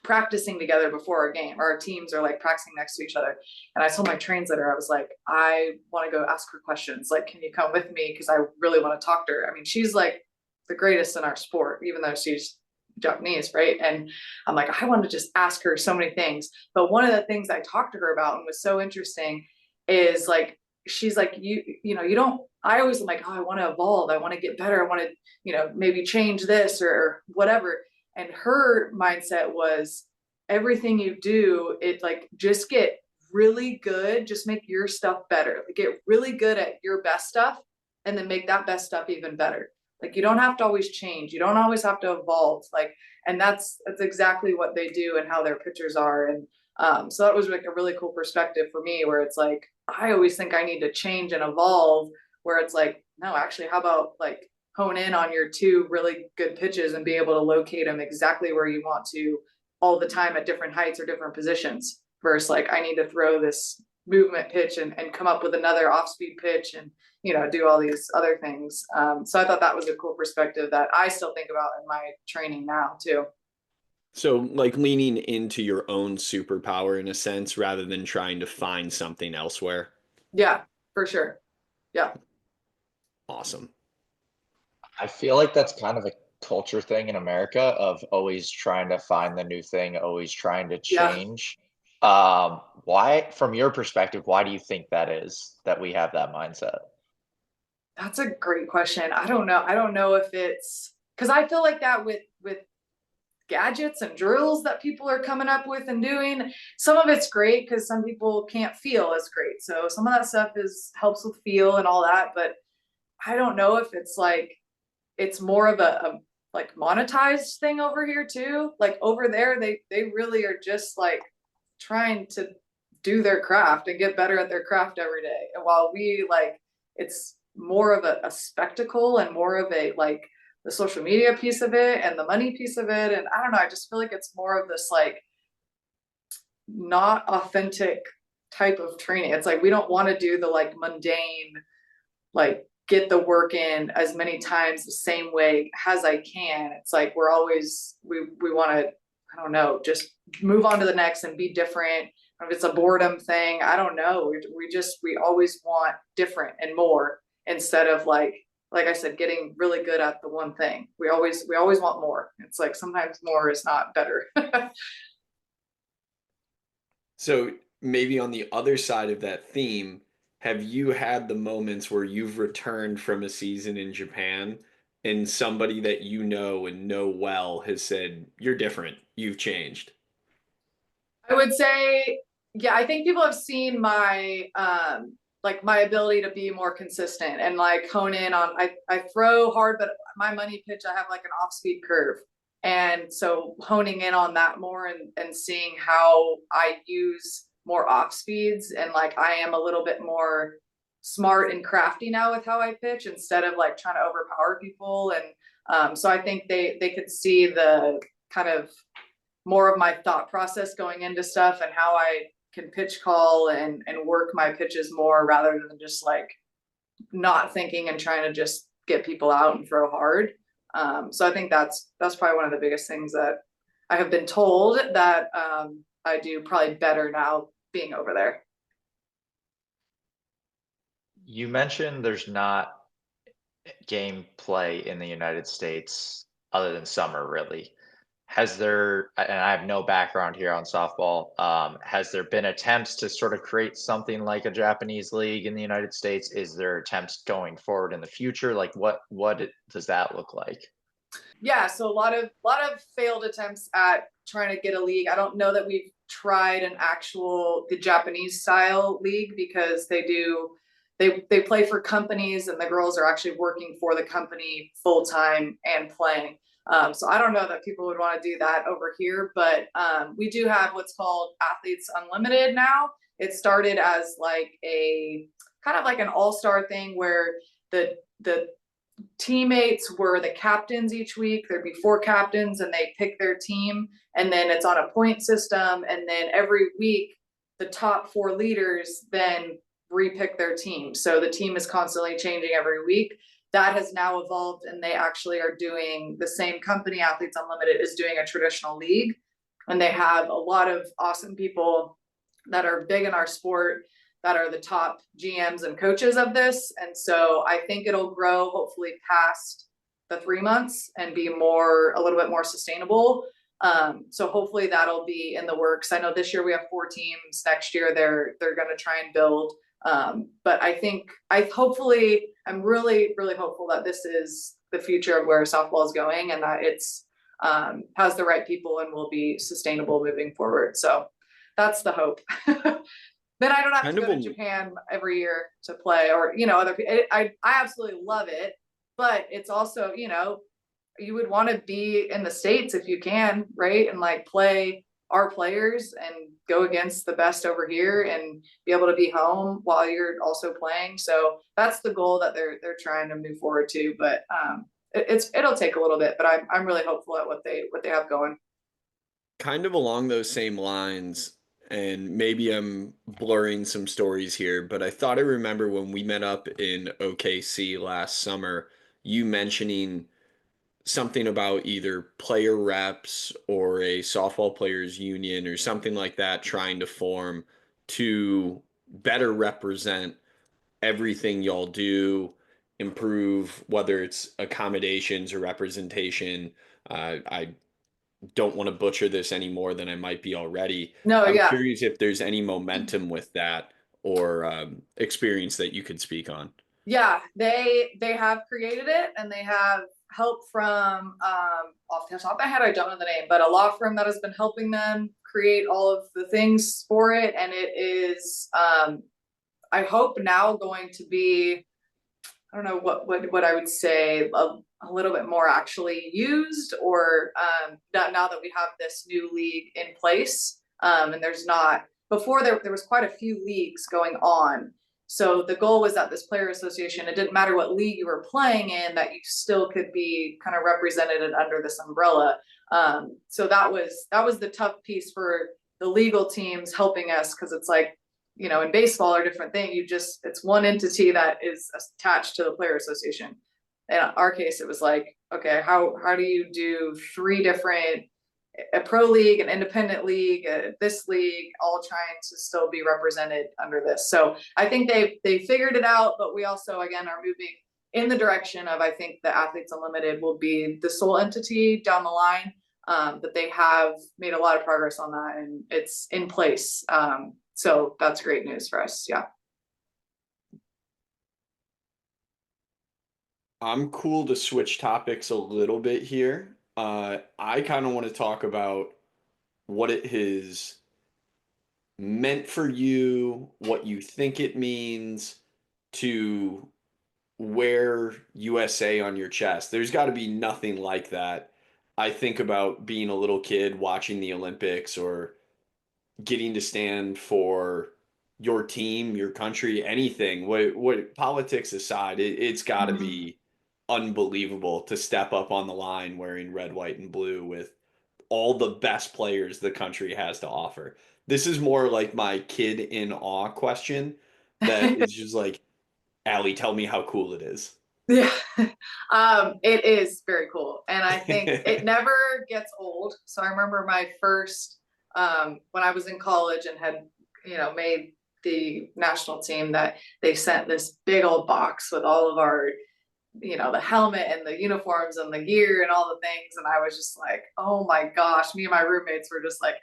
practicing together before a game. Our teams are like practicing next to each other. And I told my translator, I was like, I want to go ask her questions. Like, can you come with me? Because I really want to talk to her. I mean, she's like the greatest in our sport, even though she's Japanese, right? And I'm like, I want to just ask her so many things. But one of the things I talked to her about and was so interesting is like, she's like, you don't, I always am like, oh, I want to evolve. I want to get better. I want to, maybe change this or whatever. And her mindset was everything you do, it like just get really good, just make your stuff better. Like get really good at your best stuff and then make that best stuff even better. Like you don't have to always change. You don't always have to evolve. Like, and that's exactly what they do and how their pitchers are. And so that was like a really cool perspective for me, where it's like, I always think I need to change and evolve, where it's like, no, actually, how about like hone in on your two really good pitches and be able to locate them exactly where you want to all the time at different heights or different positions, versus like, I need to throw this movement pitch and come up with another off speed pitch and, do all these other things. So I thought that was a cool perspective that I still think about in my training now too. So, like leaning into your own superpower in a sense rather than trying to find something elsewhere. Yeah, for sure. Yeah. Awesome. I feel like that's kind of a culture thing in America of always trying to find the new thing, always trying to Yeah. change. Why, from your perspective, why do you think that is that we have that mindset? That's a great question. I don't know. I don't know if it's because I feel like that with gadgets and drills that people are coming up with and doing. Some of it's great because some people can't feel as great. So some of that stuff helps with feel and all that. But I don't know if it's like it's more of a like monetized thing over here too. Like over there, they really are just like trying to do their craft and get better at their craft every day. And while we like it's more of a spectacle and more of a like the social media piece of it and the money piece of it. And I don't know, I just feel like it's more of this like not authentic type of training. It's like we don't want to do the like mundane, like get the work in as many times the same way as I can. It's like we're always we want to, I don't know, just move on to the next and be different. If it's a boredom thing, I don't know. We always want different and more instead of like I said, getting really good at the one thing. We always want more. It's like sometimes more is not better. So maybe on the other side of that theme, have you had the moments where you've returned from a season in Japan and somebody that you know and know well has said, "You're different, you've changed"? I would say, yeah, I think people have seen my like my ability to be more consistent and like hone in on I throw hard, but my money pitch, I have like an off speed curve. And so honing in on that more and seeing how I use more off speeds and like I am a little bit more smart and crafty now with how I pitch instead of like trying to overpower people. And so I think they could see the kind of more of my thought process going into stuff and how I can pitch call and work my pitches more rather than just like not thinking and trying to just get people out and throw hard. So I think that's probably one of the biggest things that I have been told that I do probably better now being over there. You mentioned there's not game play in the United States other than summer, really. Has there, and I have no background here on softball, has there been attempts to sort of create something like a Japanese league in the United States? Is there attempts going forward in the future? Like does that look like? Yeah, so a lot of failed attempts at trying to get a league. I don't know that we've tried an actual the Japanese style league because they play for companies and the girls are actually working for the company full time and playing. So I don't know that people would want to do that over here, but we do have what's called Athletes Unlimited now. It started as like a kind of like an all-star thing where the teammates were the captains each week. There'd be four captains and they pick their team, and then it's on a point system. And then every week, the top four leaders then repick their team. So the team is constantly changing every week. That has now evolved, and they actually are doing the same company, Athletes Unlimited, is doing a traditional league. And they have a lot of awesome people that are big in our sport that are the top GMs and coaches of this. And so I think it'll grow hopefully past the 3 months and be a little bit more sustainable. So hopefully that'll be in the works. I know this year we have 4 teams. Next year they're going to try and build. But I think I'm really, really hopeful that this is the future of where softball is going and that it's has the right people and will be sustainable moving forward. So that's the hope. Then I don't have to go to Japan every year to play, or other people. I absolutely love it, but it's also you would want to be in the States if you can, right? And like play our players and go against the best over here and be able to be home while you're also playing. So that's the goal that they're trying to move forward to. But it'll take a little bit, but I'm really hopeful at what they have going. Kind of along those same lines, and maybe I'm blurring some stories here, but I thought I remember when we met up in OKC last summer, you mentioning something about either player reps or a softball players union or something like that trying to form to better represent everything y'all do, improve whether it's accommodations or representation. I don't want to butcher this any more than I might be already. No, I'm yeah. curious if there's any momentum with that or experience that you could speak on. Yeah, they have created it, and they have help from off the top of my head, I don't know the name, but a law firm that has been helping them create all of the things for it. And it is I hope now going to be, I don't know what I would say, a little bit more actually used, or now that we have this new league in place. And there's not, before there was quite a few leagues going on. So the goal was that this player association, it didn't matter what league you were playing in, that you still could be kind of represented under this umbrella. So that was the tough piece for the legal teams helping us, because it's like, in baseball or different thing, it's one entity that is attached to the player association. In our case, it was like, okay, how do you do 3 different, a pro league, an independent league, this league, all trying to still be represented under this. So I think they figured it out, but we also, again, are moving in the direction of, I think the Athletes Unlimited will be the sole entity down the line, that they have made a lot of progress on that, and it's in place. So that's great news for us. Yeah. I'm cool to switch topics a little bit here. I kind of want to talk about what it has meant for you, what you think it means to wear USA on your chest. There's got to be nothing like that. I think about being a little kid watching the Olympics or getting to stand for your team, your country, anything. What politics aside, it's got to Mhm. be unbelievable to step up on the line wearing red, white, and blue with all the best players the country has to offer. This is more like my kid in awe question that is just like, Allie, tell me how cool it is. Yeah. It is very cool. And I think it never gets old. So I remember my first, when I was in college and had, made the national team, that they sent this big old box with all of our, the helmet and the uniforms and the gear and all the things. And I was just like, oh my gosh, me and my roommates were just like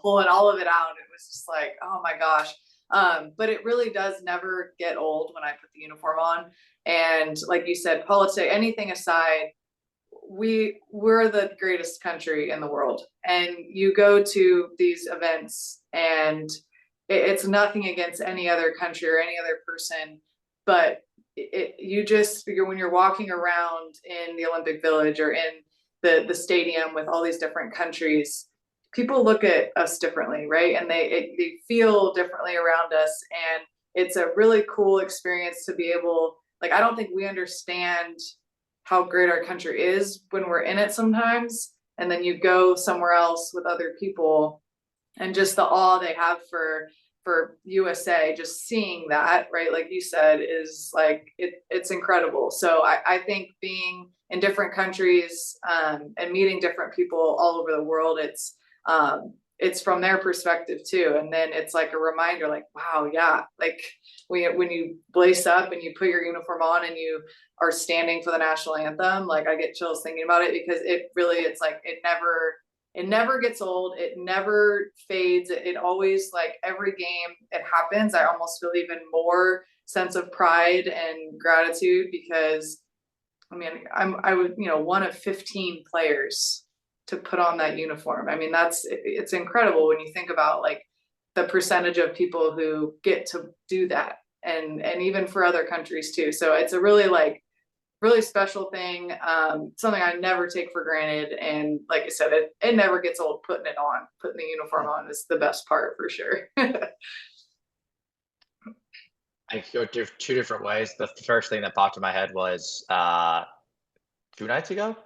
pulling all of it out. It was just like, oh my gosh. But it really does never get old when I put the uniform on. And like you said, politics, anything aside, we're the greatest country in the world. And you go to these events, and it's nothing against any other country or any other person, but when you're walking around in the Olympic Village or in the stadium with all these different countries, people look at us differently, right? And they feel differently around us, and it's a really cool experience to be able, like, I don't think we understand how great our country is when we're in it sometimes, and then you go somewhere else with other people, and just the awe they have for USA, just seeing that, right, like you said, is like it's incredible. So I think being in different countries, and meeting different people all over the world, it's from their perspective too. And then it's like a reminder, like, wow, yeah, like when you lace up and you put your uniform on and you are standing for the national anthem, like I get chills thinking about it, because it's like it never gets old. It never fades. It always, like, every game it happens, I almost feel even more sense of pride and gratitude, because I mean, I was, one of 15 players to put on that uniform. I mean, it's incredible when you think about, like, the percentage of people who get to do that, and even for other countries too. So it's a really, like, really special thing, something I never take for granted. And like I said, it never gets old putting the uniform on is the best part for sure. I go 2 different ways. The first thing that popped in my head was 2 nights ago,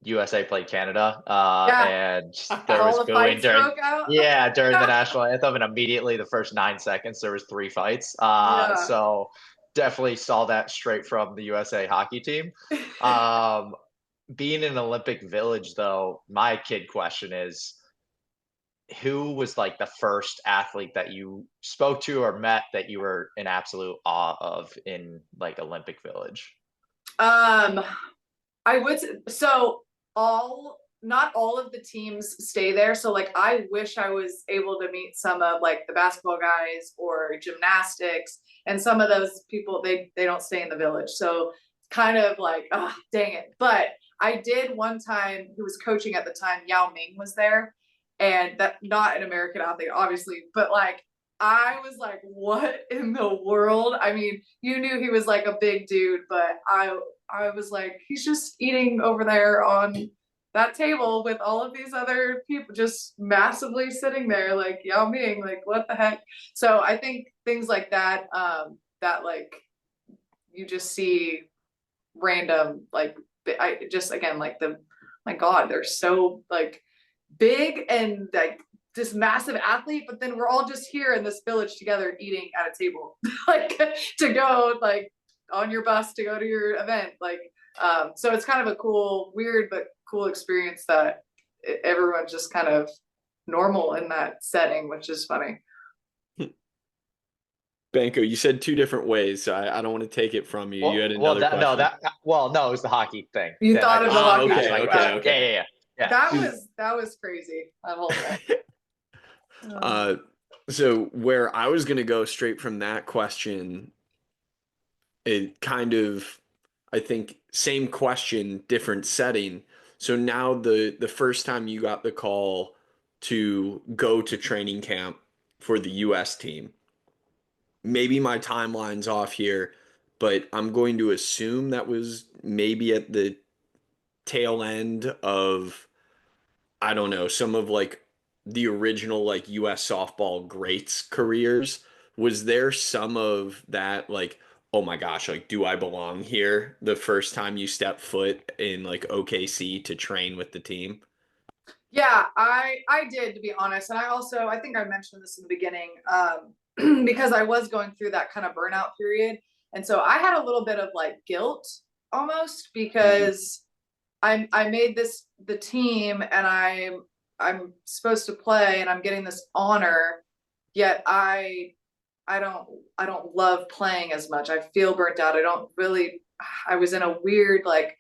USA played Canada, Yeah, and there was all the booing fights during, broke out. yeah, during the national anthem, and immediately the first 9 seconds there was 3 fights. Yeah. So definitely saw that straight from the USA hockey team. Um, Being in an Olympic Village, though, my kid question is, who was like the first athlete that you spoke to or met that you were in absolute awe of in like Olympic Village? um I would, so not all of the teams stay there. So, like, I wish I was able to meet some of, like, the basketball guys or gymnastics, and some of those people, they don't stay in the village. So kind of like, oh, dang it. But I did one time, who was coaching at the time, Yao Ming was there, and that, not an American athlete, obviously, but like, I was like, what in the world? I mean, you knew he was like a big dude, but I was like, he's just eating over there on that table with all of these other people, just massively sitting there, like Yao Ming, like, what the heck? So I think things like that, that, like, you just see random, like, I just, again, like, my God, they're so, like, big and, like, this massive athlete, but then we're all just here in this village together eating at a table, like to go like on your bus to go to your event. Like, so it's kind of a cool, weird, but cool experience that everyone's just kind of normal in that setting, which is funny. Banko, you said two different ways, so I don't want to take it from you. You had another question. No, it was the hockey thing. You thought of the hockey okay, thing. okay. Yeah. That was crazy. That whole thing. So where I was gonna go straight from that question, it kind of, I think, same question, different setting. So now the first time you got the call to go to training camp for the US team, maybe my timeline's off here, but I'm going to assume that was maybe at the tail end of, I don't know, some of like the original like US softball greats careers. Was there some of that like, oh my gosh, like do I belong here the first time you step foot in like OKC to train with the team? Yeah, I did, to be honest. And I think I mentioned this in the beginning, because I was going through that kind of burnout period. And so I had a little bit of like guilt almost because I made the team and I'm supposed to play and I'm getting this honor, yet I don't love playing as much. I feel burnt out. I was in a weird, like,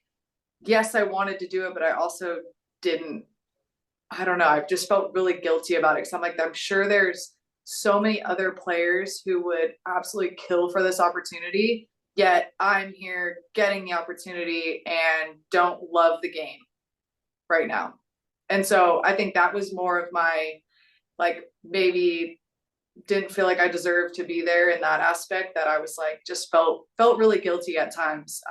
yes, I wanted to do it, but I also didn't. I don't know. I just felt really guilty about it. Cause I'm like, I'm sure there's so many other players who would absolutely kill for this opportunity. Yet I'm here getting the opportunity and don't love the game right now. And so I think that was more of my, like, maybe didn't feel like I deserved to be there in that aspect, that I was like, just felt really guilty at times.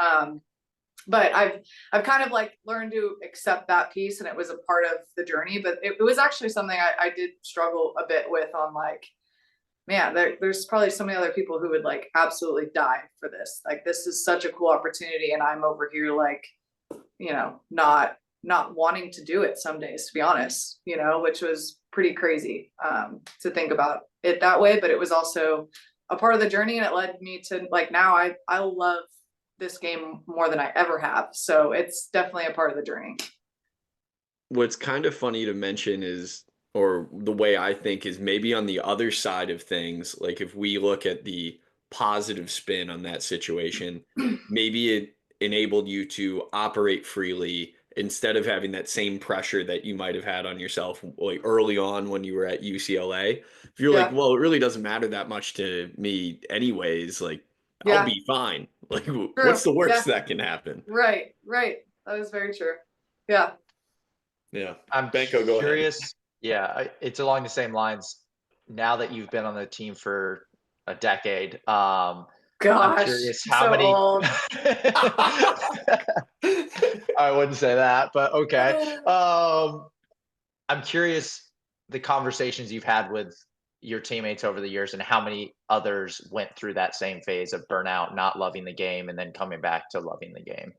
But I've kind of like learned to accept that piece, and it was a part of the journey, but it was actually something I did struggle a bit with on, like, man, there's probably so many other people who would like absolutely die for this. Like, this is such a cool opportunity. And I'm over here, like, not wanting to do it some days, to be honest, which was pretty crazy, to think about it that way. But it was also a part of the journey, and it led me to, like, now I love this game more than I ever have. So it's definitely a part of the journey. What's kind of funny to mention is, or the way I think is maybe on the other side of things, like if we look at the positive spin on that situation, maybe it enabled you to operate freely instead of having that same pressure that you might have had on yourself like early on when you were at UCLA. If you're like, Yeah. well, it really doesn't matter that much to me anyways, like I'll Yeah. be fine. Like what's True. the worst Yeah. that can happen? Right. That is very true. Yeah. Yeah. I'm Banko, go ahead. curious. Yeah, it's along the same lines. Now that you've been on the team for a decade, I'm Gosh, curious I'm how so many. old. I wouldn't say that, but okay. I'm curious the conversations you've had with your teammates over the years and how many others went through that same phase of burnout, not loving the game, and then coming back to loving the game.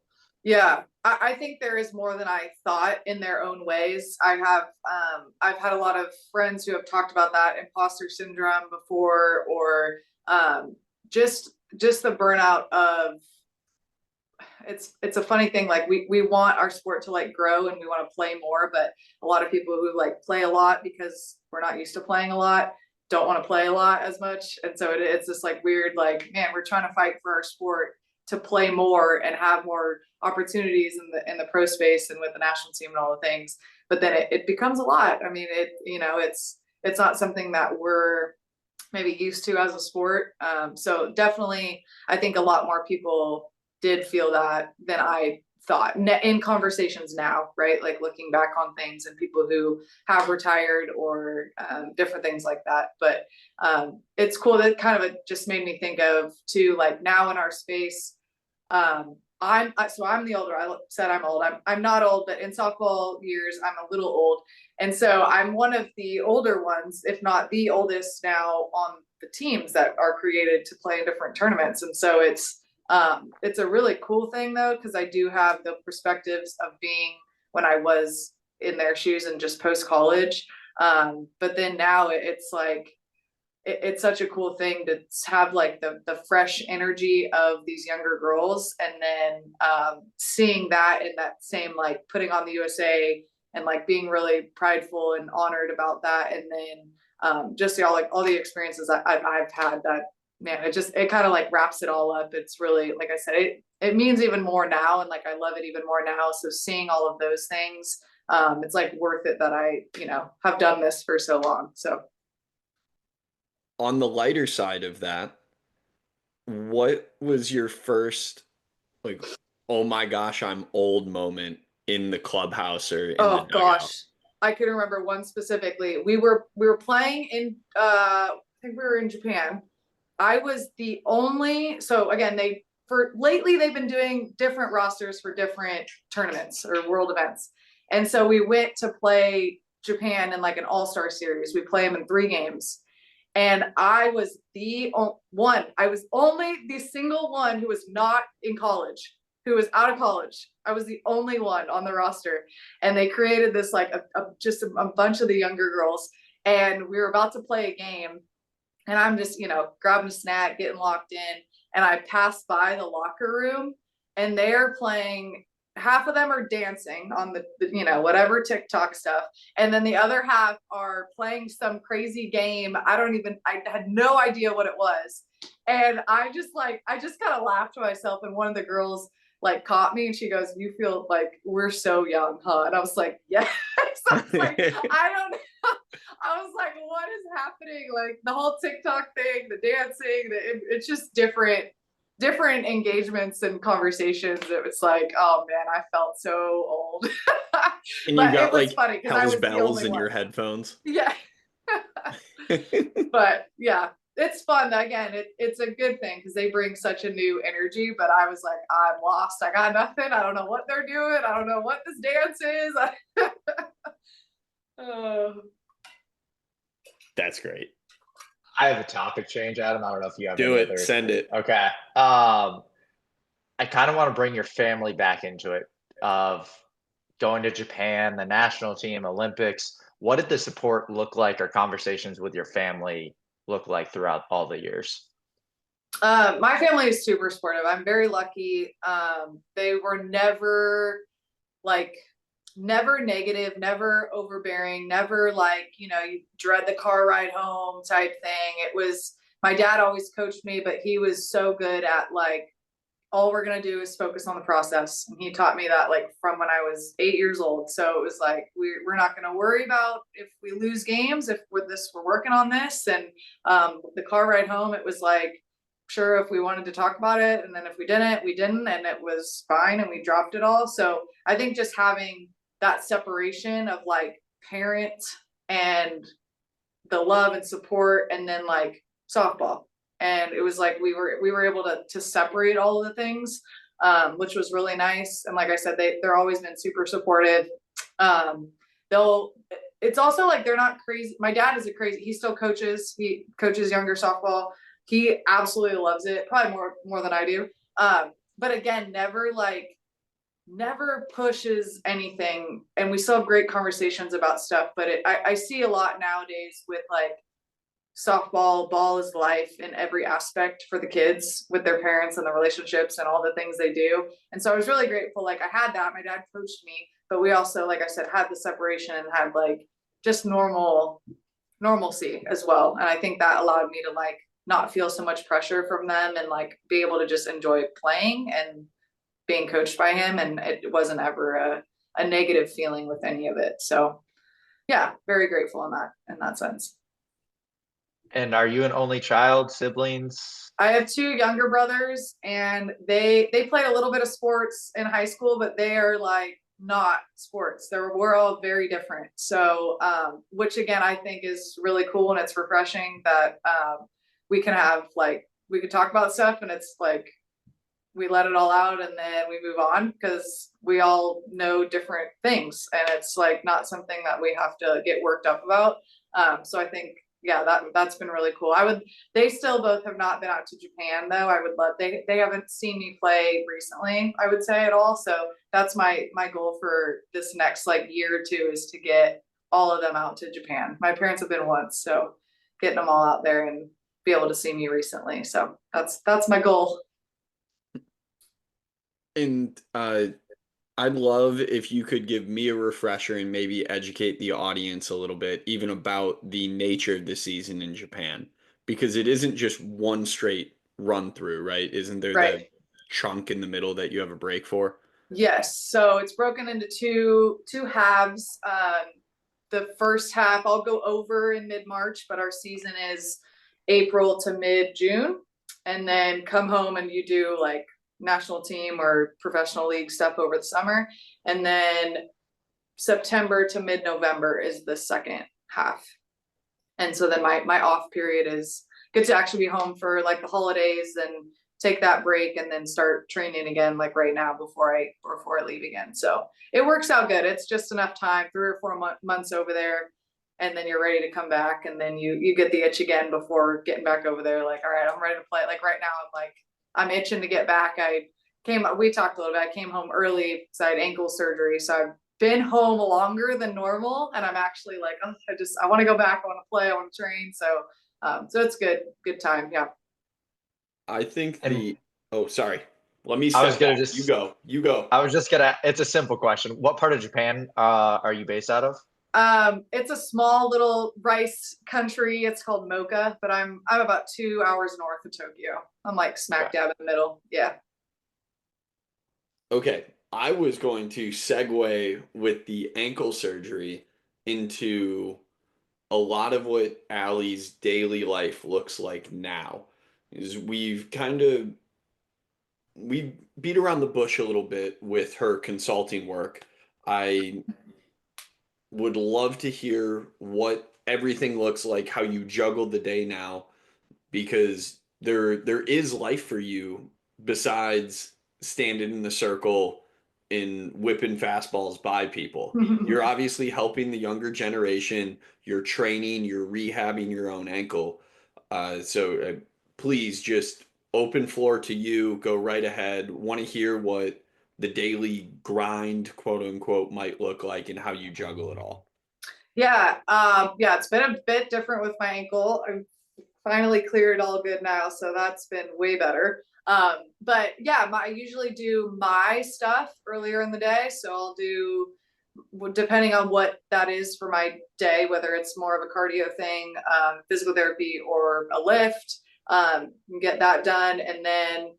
Yeah, I think there is more than I thought in their own ways. I've had a lot of friends who have talked about that imposter syndrome before, or just the burnout of, it's a funny thing. Like, we want our sport to like grow and we want to play more, but a lot of people who like play a lot because we're not used to playing a lot don't want to play a lot as much. And so it's this like weird, like, man, we're trying to fight for our sport to play more and have more opportunities in the pro space and with the national team and all the things. But then it becomes a lot. I mean, it's not something that we're maybe used to as a sport. So definitely, I think a lot more people did feel that than I thought in conversations now, right? Like looking back on things and people who have retired or different things like that. But it's cool that kind of just made me think of too, like now in our space, I'm the older. I said I'm old. I'm not old, but in softball years, I'm a little old. And so I'm one of the older ones, if not the oldest now on the teams that are created to play in different tournaments. And so it's a really cool thing though, because I do have the perspectives of being when I was in their shoes and just post college. But then now it's like, it's such a cool thing to have like the fresh energy of these younger girls, and then seeing that in that same, like putting on the USA and like being really prideful and honored about that. And then just like all the experiences I've had, that man, it kind of like wraps it all up. It's really, like I said, it means even more now, and like I love it even more now. So seeing all of those things, it's like worth it that I have done this for so long. So On the lighter side of that, what was your first, like, oh my gosh, I'm old moment in the clubhouse or in the oh dugout? gosh, I can remember one specifically. We were playing in I think we were in Japan. I was the only, so again, for lately they've been doing different rosters for different tournaments or world events. And so we went to play Japan in like an all-star series. We play them in 3 games. And I was the one, I was only the single one who was not in college, who was out of college. I was the only one on the roster. And they created this like just a bunch of the younger girls. And we were about to play a game. And I'm just, grabbing a snack, getting locked in. And I passed by the locker room, and they're playing, half of them are dancing on the whatever TikTok stuff. And then the other half are playing some crazy game. I had no idea what it was. And I just kind of laughed to myself. And one of the girls like caught me, and she goes, "You feel like we're so young, huh?" And I was like, "Yes." I was like, I don't know. I was like, what is happening? Like the whole TikTok thing, the dancing, it's just different engagements and conversations. It was like, oh man, I felt so old. And you But got it was like funny because I Hell's was the bells only in one. your headphones. Yeah. But yeah, it's fun. Again, it's a good thing because they bring such a new energy. But I was like, I'm lost. I got nothing. I don't know what they're doing. I don't know what this dance is. Oh. That's great. I have a topic change, Adam. I don't know if you have Do any it. other. Send it. Okay. I kind of want to bring your family back into it, of going to Japan, the national team, Olympics. What did the support look like, or conversations with your family look like throughout all the years? My family is super supportive. I'm very lucky. They were never negative, never overbearing, never like, you dread the car ride home type thing. It was, my dad always coached me, but he was so good at like, all we're going to do is focus on the process. And he taught me that like from when I was 8 years old. So it was like, we're not going to worry about if we lose games, if we're working on this. And the car ride home, it was like, sure, if we wanted to talk about it. And then if we didn't, we didn't, and it was fine. And we dropped it all. So I think just having that separation of like parent and the love and support, and then like softball, and it was like we were able to separate all of the things, which was really nice. And like I said, they're always been super supportive. They'll It's also like they're not crazy. My dad is he still coaches, he coaches younger softball. He absolutely loves it, probably more than I do. But again, never pushes anything, and we still have great conversations about stuff. But I see a lot nowadays with like softball, ball is life in every aspect for the kids with their parents and the relationships and all the things they do. And so I was really grateful. Like I had that, my dad coached me, but we also, like I said, had the separation and had like just normalcy as well. And I think that allowed me to like not feel so much pressure from them, and like be able to just enjoy playing and being coached by him. And it wasn't ever a negative feeling with any of it. So yeah, very grateful in that sense. And are you an only child, siblings? I have 2 younger brothers, and they played a little bit of sports in high school, but they are like not sports. We're all very different. So, which again, I think is really cool, and it's refreshing that we can have like, we can talk about stuff, and it's like we let it all out and then we move on, because we all know different things, and it's like not something that we have to get worked up about. So I think, yeah, that's been really cool. They still both have not been out to Japan though. I would love, they haven't seen me play recently, I would say, at all. So that's my goal for this next like year or two, is to get all of them out to Japan. My parents have been once, so getting them all out there and be able to see me recently. So that's my goal. And I'd love if you could give me a refresher and maybe educate the audience a little bit, even about the nature of the season in Japan, because it isn't just one straight run through, right? Isn't there Right. the chunk in the middle that you have a break for? Yes. So it's broken into two halves. The first half I'll go over in mid-March, but our season is April to mid-June, and then come home and you do like national team or professional league stuff over the summer, and then September to mid-November is the second half. And so then my off period is good to actually be home for like the holidays and take that break and then start training again like right now before I leave again. So it works out good. It's just enough time, 3 or 4 months over there, and then you're ready to come back, and then you get the itch again before getting back over there. Like, all right, I'm ready to play. Like right now I'm itching to get back. We talked a little bit. I came home early because I had ankle surgery, so I've been home longer than normal, and I'm actually like, oh, I want to go back. I want to play. I want to train. So so it's good time. Yeah. I think And oh, sorry. Let me I was step gonna back. You just, go. You go. I was just gonna, it's a simple question. What part of Japan are you based out of? It's a small little rice country. It's called Mocha, but I'm about 2 hours north of Tokyo. I'm like smack Okay. dab in the middle. Yeah. Okay. I was going to segue with the ankle surgery into a lot of what Allie's daily life looks like now. Is we beat around the bush a little bit with her consulting work. I would love to hear what everything looks like, how you juggle the day now, because there is life for you besides standing in the circle and whipping fastballs by people. You're obviously helping the younger generation. You're training, you're rehabbing your own ankle. So please just open floor to you. Go right ahead. Want to hear what the daily grind, quote unquote, might look like and how you juggle it all. Yeah. Yeah, it's been a bit different with my ankle. I'm finally cleared all good now, so that's been way better. But yeah, I usually do my stuff earlier in the day. So I'll do, depending on what that is for my day, whether it's more of a cardio thing, physical therapy, or a lift, get that done. And then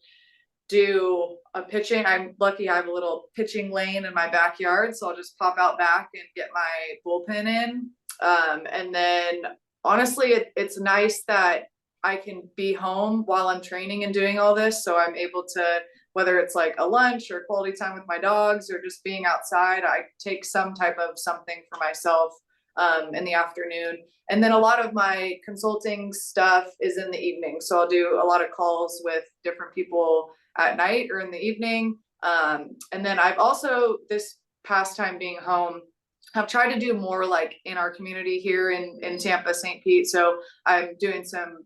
do a pitching. I'm lucky I have a little pitching lane in my backyard, so I'll just pop out back and get my bullpen in. And then honestly, it's nice that I can be home while I'm training and doing all this, so I'm able to, whether it's like a lunch or quality time with my dogs or just being outside, I take some type of something for myself in the afternoon. And then a lot of my consulting stuff is in the evening, so I'll do a lot of calls with different people at night or in the evening. And then I've also, this past time being home, I've tried to do more like in our community here in Tampa, St. Pete. So I'm doing some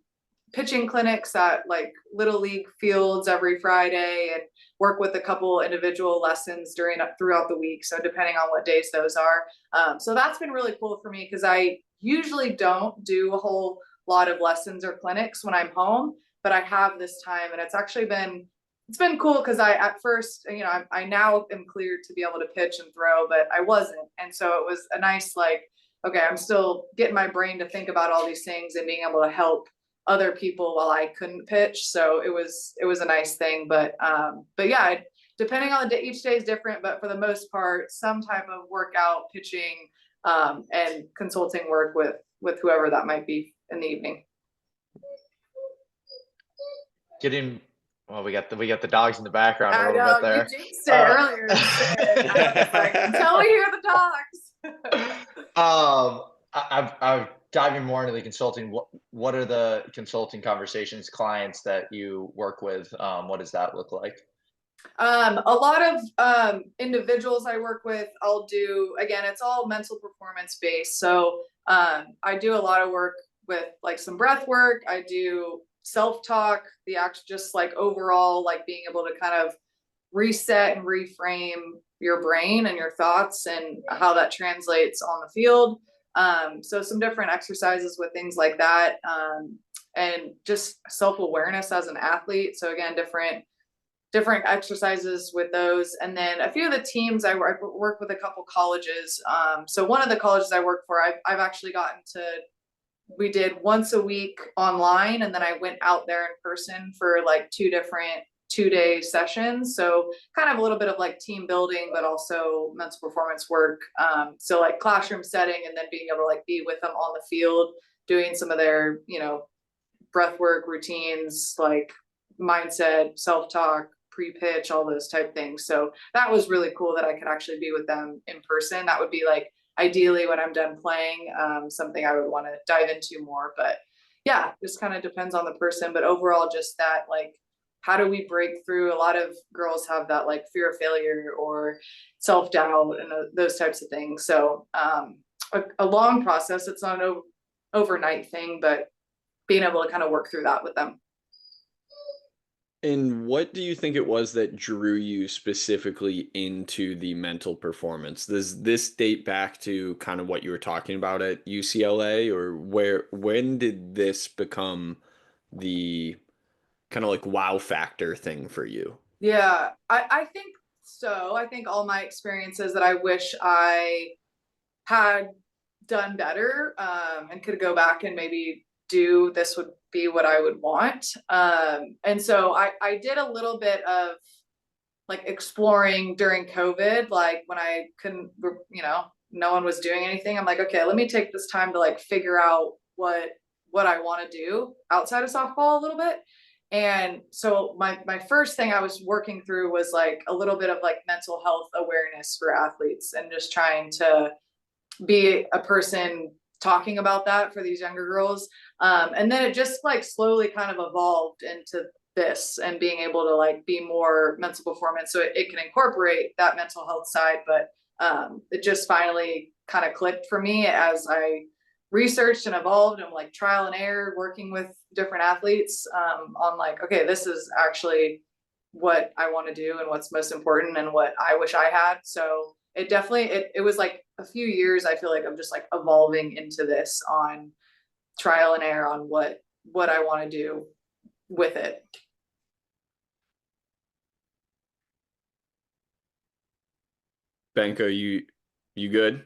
pitching clinics at like little league fields every Friday, and work with a couple individual lessons throughout the week. So depending on what days those are. So that's been really cool for me, because I usually don't do a whole lot of lessons or clinics when I'm home, but I have this time, and it's been cool, because at first, I now am cleared to be able to pitch and throw, but I wasn't. And so it was a nice, like, okay, I'm still getting my brain to think about all these things and being able to help other people while I couldn't pitch. So it was a nice thing. But yeah, depending on the day, each day is different, but for the most part, some type of workout, pitching, and consulting work with whoever that might be in the evening. Well, we got the dogs in the background a I little know, bit there. you jinxed it earlier. I was like, until we hear the dogs. I'm diving more into the consulting. What are the consulting conversations, clients that you work with? What does that look like? A lot of individuals I work with, I'll do, again, it's all mental performance based. So I do a lot of work with like some breath work. I do self-talk, the act, just like overall, like being able to kind of reset and reframe your brain and your thoughts and how that translates on the field. So some different exercises with things like that. And just self-awareness as an athlete. So again, different exercises with those. And then a few of the teams I work with a couple colleges. So one of the colleges I work for, I've actually gotten to, we did once a week online, and then I went out there in person for like 2 different 2-day sessions. So kind of a little bit of like team building, but also mental performance work. So like classroom setting, and then being able to like be with them on the field, doing some of their, breath work routines, like mindset, self-talk, pre-pitch, all those type things. So that was really cool that I could actually be with them in person. That would be like ideally when I'm done playing, something I would want to dive into more. But yeah, just kind of depends on the person. But overall, just that, like, how do we break through? A lot of girls have that like fear of failure or self-doubt and those types of things. So a long process. It's not an overnight thing, but being able to kind of work through that with them. And what do you think it was that drew you specifically into the mental performance? Does this date back to kind of what you were talking about at UCLA, or when did this become the kind of like wow factor thing for you? Yeah, I think so. I think all my experiences that I wish I had done better, and could go back and maybe do this would be what I would want. And so I did a little bit of like exploring during COVID, like when I couldn't, no one was doing anything. I'm like, okay, let me take this time to like figure out what I want to do outside of softball a little bit. And so my first thing I was working through was like a little bit of like mental health awareness for athletes, and just trying to be a person talking about that for these younger girls. And then it just like slowly kind of evolved into this, and being able to like be more mental performance. So it can incorporate that mental health side, but it just finally kind of clicked for me as I researched and evolved, and like trial and error working with different athletes, on like, okay, this is actually what I want to do and what's most important and what I wish I had. So it definitely, it was like a few years, I feel like I'm just like evolving into this on trial and error on what I want to do with it. Banko, you good?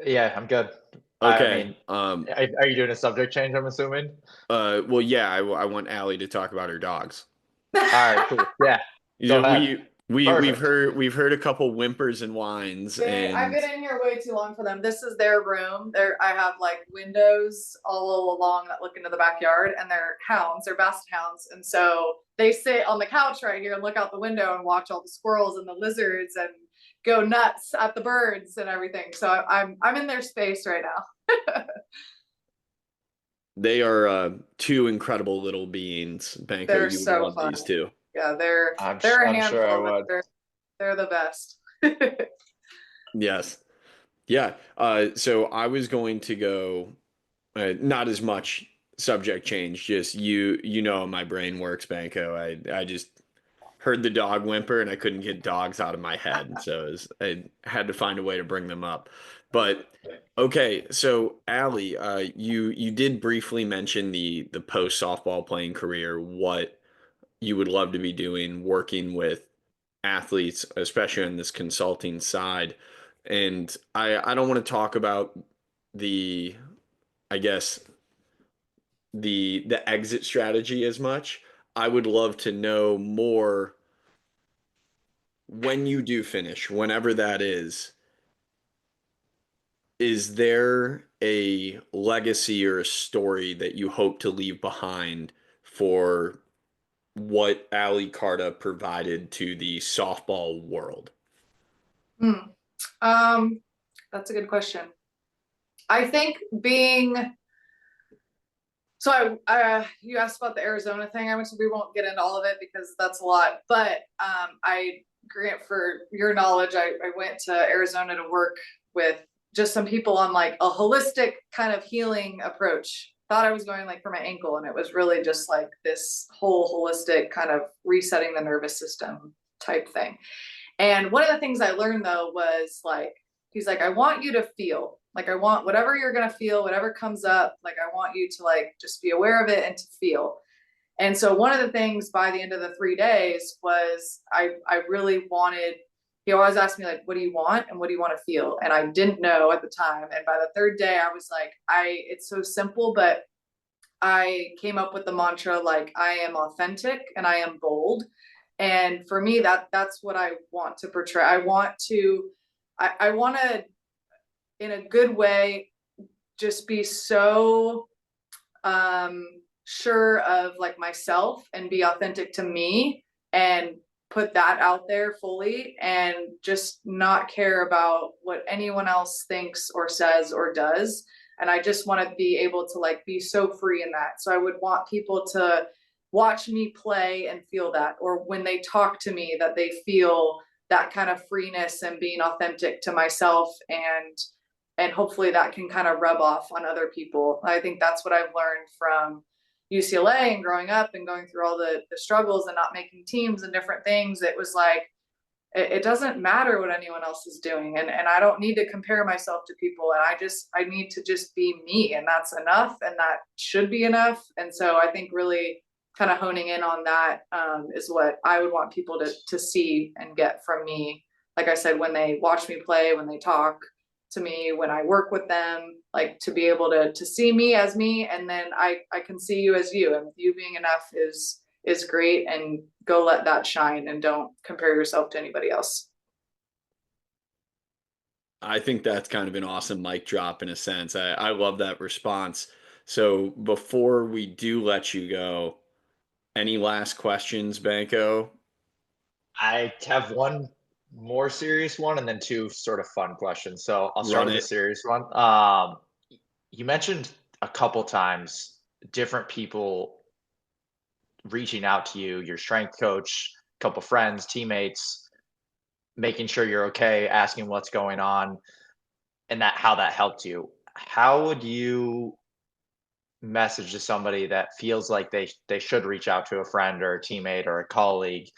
Yeah, I'm good. I Okay. mean, are you doing a subject change, I'm assuming? Well, yeah, I want Allie to talk about her dogs. All right, cool. Yeah, go ahead. Perfect. We've heard a couple whimpers and whines, I've and been in here way too long for them. This is their room. I have like windows all along that look into the backyard, and they're hounds, they're basset hounds. And so they sit on the couch right here and look out the window and watch all the squirrels and the lizards and go nuts at the birds and everything. So I'm in their space right now. they are two incredible little beings. Banko, They're you would so love fun. these two. Yeah, they're a I'm sure I handful, but would. they're the best. Yes. Yeah. So I was going to go, not as much subject change, just you know how my brain works, Banko. I just heard the dog whimper and I couldn't get dogs out of my head. So I had to find a way to bring them up. But okay, so Allie, you did briefly mention the post softball playing career, what you would love to be doing, working with athletes, especially on this consulting side. And I don't want to talk about the, I guess, the exit strategy as much. I would love to know more when you do finish, whenever that is there a legacy or a story that you hope to leave behind for what Ali Carda provided to the softball world? Hmm. Um, that's a good question. I think being so you asked about the Arizona thing. We won't get into all of it because that's a lot. But I grant for your knowledge, I went to Arizona to work with just some people on like a holistic kind of healing approach. Thought I was going like for my ankle, and it was really just like this whole holistic kind of resetting the nervous system type thing. And one of the things I learned though was like he's like, I want you to feel like, I want whatever you're going to feel, whatever comes up, like, I want you to like, just be aware of it and to feel. And so one of the things by the end of the 3 days was I really wanted, he always asked me like, what do you want? And what do you want to feel? And I didn't know at the time. And by the third day, I was like, it's so simple, but I came up with the mantra, like, I am authentic and I am bold. And for me, that's what I want to portray. I want to, in a good way, just be so sure of like myself and be authentic to me and put that out there fully and just not care about what anyone else thinks or says or does. And I just want to be able to like be so free in that. So I would want people to watch me play and feel that, or when they talk to me, that they feel that kind of freeness and being authentic to myself, and hopefully that can kind of rub off on other people. I think that's what I've learned from UCLA and growing up and going through all the struggles and not making teams and different things. It was like, it doesn't matter what anyone else is doing. And I don't need to compare myself to people. And I need to just be me, and that's enough. And that should be enough. And so I think really kind of honing in on that is what I would want people to see and get from me. Like I said, when they watch me play, when they talk to me, when I work with them, like to be able to see me as me, and then I can see you as you, and you being enough is great, and go let that shine and don't compare yourself to anybody else. I think that's kind of an awesome mic drop in a sense. I love that response. So before we do let you go, any last questions, Banko? I have one more serious one and then two sort of fun questions. So I'll start Run with the it. serious one. You mentioned a couple times different people reaching out to you, your strength coach, a couple friends, teammates, making sure you're okay, asking what's going on, and that how that helped you. How would you message to somebody that feels like they should reach out to a friend or a teammate or a colleague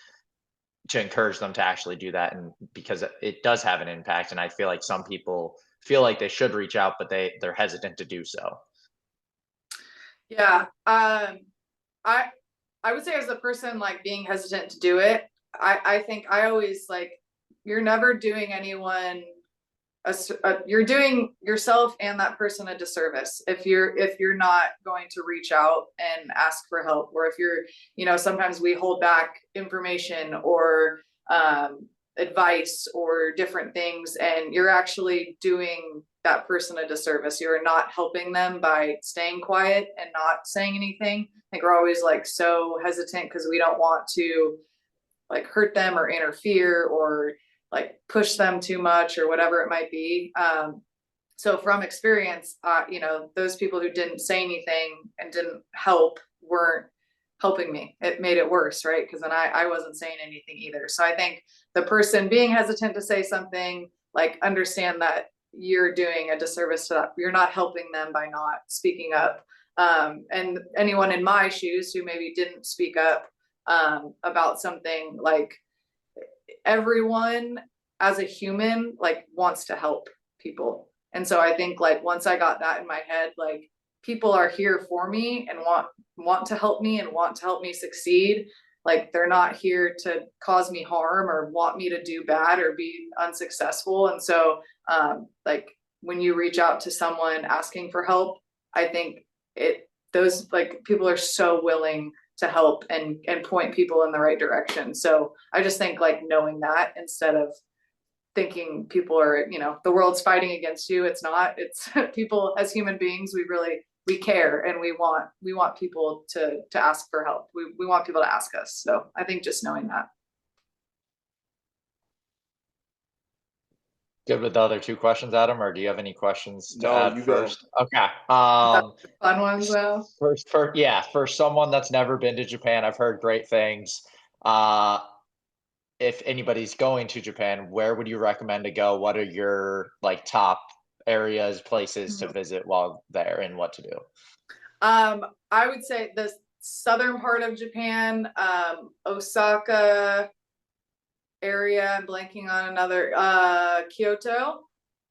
to encourage them to actually do that? And because it does have an impact, and I feel like some people feel like they should reach out but they're hesitant to do so. Yeah. I I would say, as a person like being hesitant to do it, I think I always like, you're never doing anyone you're doing yourself and that person a disservice if you're not going to reach out and ask for help, or if you're, sometimes we hold back information or advice or different things, and you're actually doing that person a disservice. You're not helping them by staying quiet and not saying anything. I think we're always like so hesitant because we don't want to like hurt them or interfere or like push them too much or whatever it might be. So from experience, those people who didn't say anything and didn't help weren't helping me. It made it worse, right? Because then I wasn't saying anything either. So I think the person being hesitant to say something, like, understand that you're doing a disservice to that. You're not helping them by not speaking up. And anyone in my shoes who maybe didn't speak up about something, like, everyone as a human like wants to help people. And so I think like once I got that in my head, like, people are here for me and want to help me and want to help me succeed. Like, they're not here to cause me harm or want me to do bad or be unsuccessful. And so like, when you reach out to someone asking for help, I think those like people are so willing to help and point people in the right direction. So I just think like knowing that, instead of thinking people are, the world's fighting against you. It's not. It's people as human beings, we care, and we want people to ask for help. We want people to ask us. So I think just knowing that. Good with the other two questions, Adam, or do you have any questions to No, add you go. first? Okay. Fun ones though. For someone that's never been to Japan, I've heard great things. If anybody's going to Japan, where would you recommend to go? What are your like top areas, places to visit while there, and what to do? I would say the southern part of Japan, Osaka area. I'm blanking on another. Kyoto.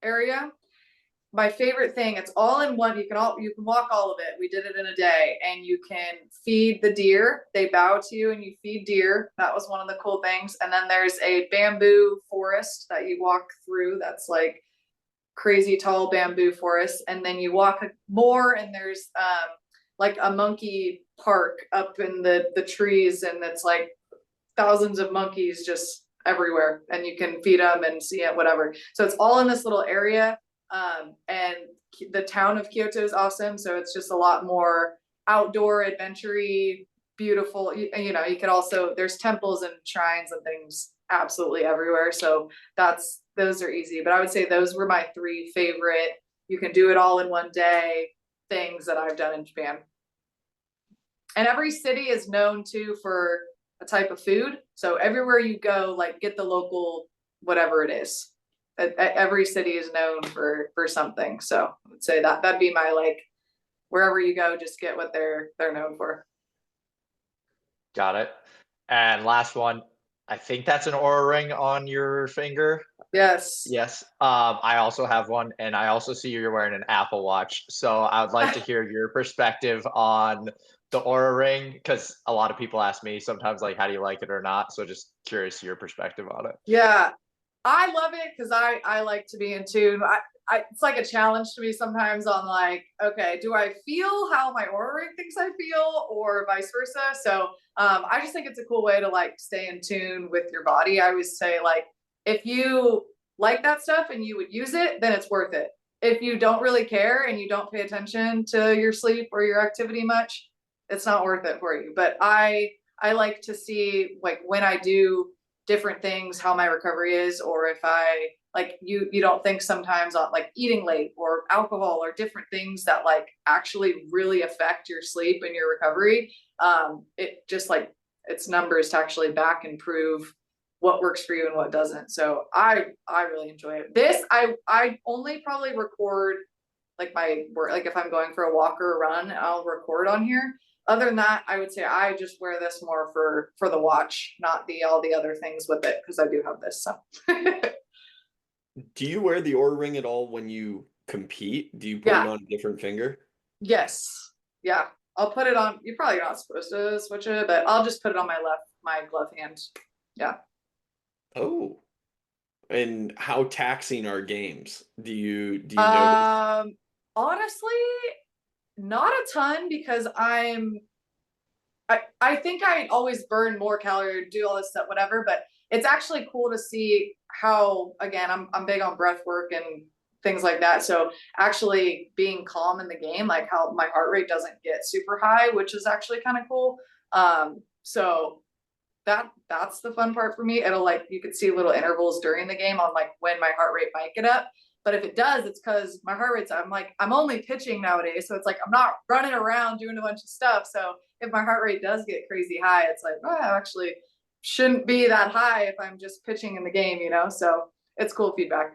area. My favorite thing, it's all in one. You can walk all of it. We did it in a day, and you can feed the deer. They bow to you and you feed deer. That was one of the cool things. And then there's a bamboo forest that you walk through. That's like crazy tall bamboo forest. And then you walk more, and there's like a monkey park up in the trees, and it's like thousands of monkeys just everywhere, and you can feed them and see it, whatever. So it's all in this little area. And the town of Kyoto is awesome. So it's just a lot more outdoor adventure-y, beautiful. You know, you could also, there's temples and shrines and things absolutely everywhere. So those are easy. But I would say those were my three favorite, you can do it all in one day, things that I've done in Japan. And every city is known too for a type of food. So everywhere you go, like get the local, whatever it is. Every city is known for something. So I would say that'd be my, like, wherever you go, just get what they're known for. Got it. And last one, I think that's an Aura ring on your finger. Yes. Yes. I also have one, and I also see you're wearing an Apple Watch. So I would like to hear your perspective on the Aura ring, because a lot of people ask me sometimes, like, how do you like it or not? So just curious your perspective on it. Yeah, I love it because I like to be in tune. It's like a challenge to me sometimes on, like, okay, do I feel how my Aura ring thinks I feel, or vice versa? So I just think it's a cool way to, like, stay in tune with your body. I always say, like, if you like that stuff and you would use it, then it's worth it. If you don't really care and you don't pay attention to your sleep or your activity much, it's not worth it for you. But I like to see, like, when I do different things, how my recovery is, or if I, like, you don't think sometimes on, like, eating late or alcohol or different things that, like, actually really affect your sleep and your recovery. It just, like, it's numbers to actually back and prove what works for you and what doesn't. So I really enjoy it. This I only probably record, like, my work, like if I'm going for a walk or a run, I'll record on here. Other than that, I would say I just wear this more for the watch, not all the other things with it, because I do have this. So Do you wear the Aura ring at all when you compete? Do you put it yeah, on a different finger? yes, yeah. I'll put it on. You're probably not supposed to switch it, but I'll just put it on my glove hand. Yeah. Oh, and how taxing are games? Do you notice? Honestly, not a ton, because I think I always burn more calories, do all this stuff, whatever. But it's actually cool to see how, again, I'm big on breath work and things like that. So actually being calm in the game, like how my heart rate doesn't get super high, which is actually kind of cool. So that's the fun part for me. It'll, like, you could see little intervals during the game on, like, when my heart rate might get up. But if it does, it's because my heart rate's, I'm only pitching nowadays. So it's like I'm not running around doing a bunch of stuff. So if my heart rate does get crazy high, it's like, oh, actually shouldn't be that high if I'm just pitching in the game, you know? So it's cool feedback.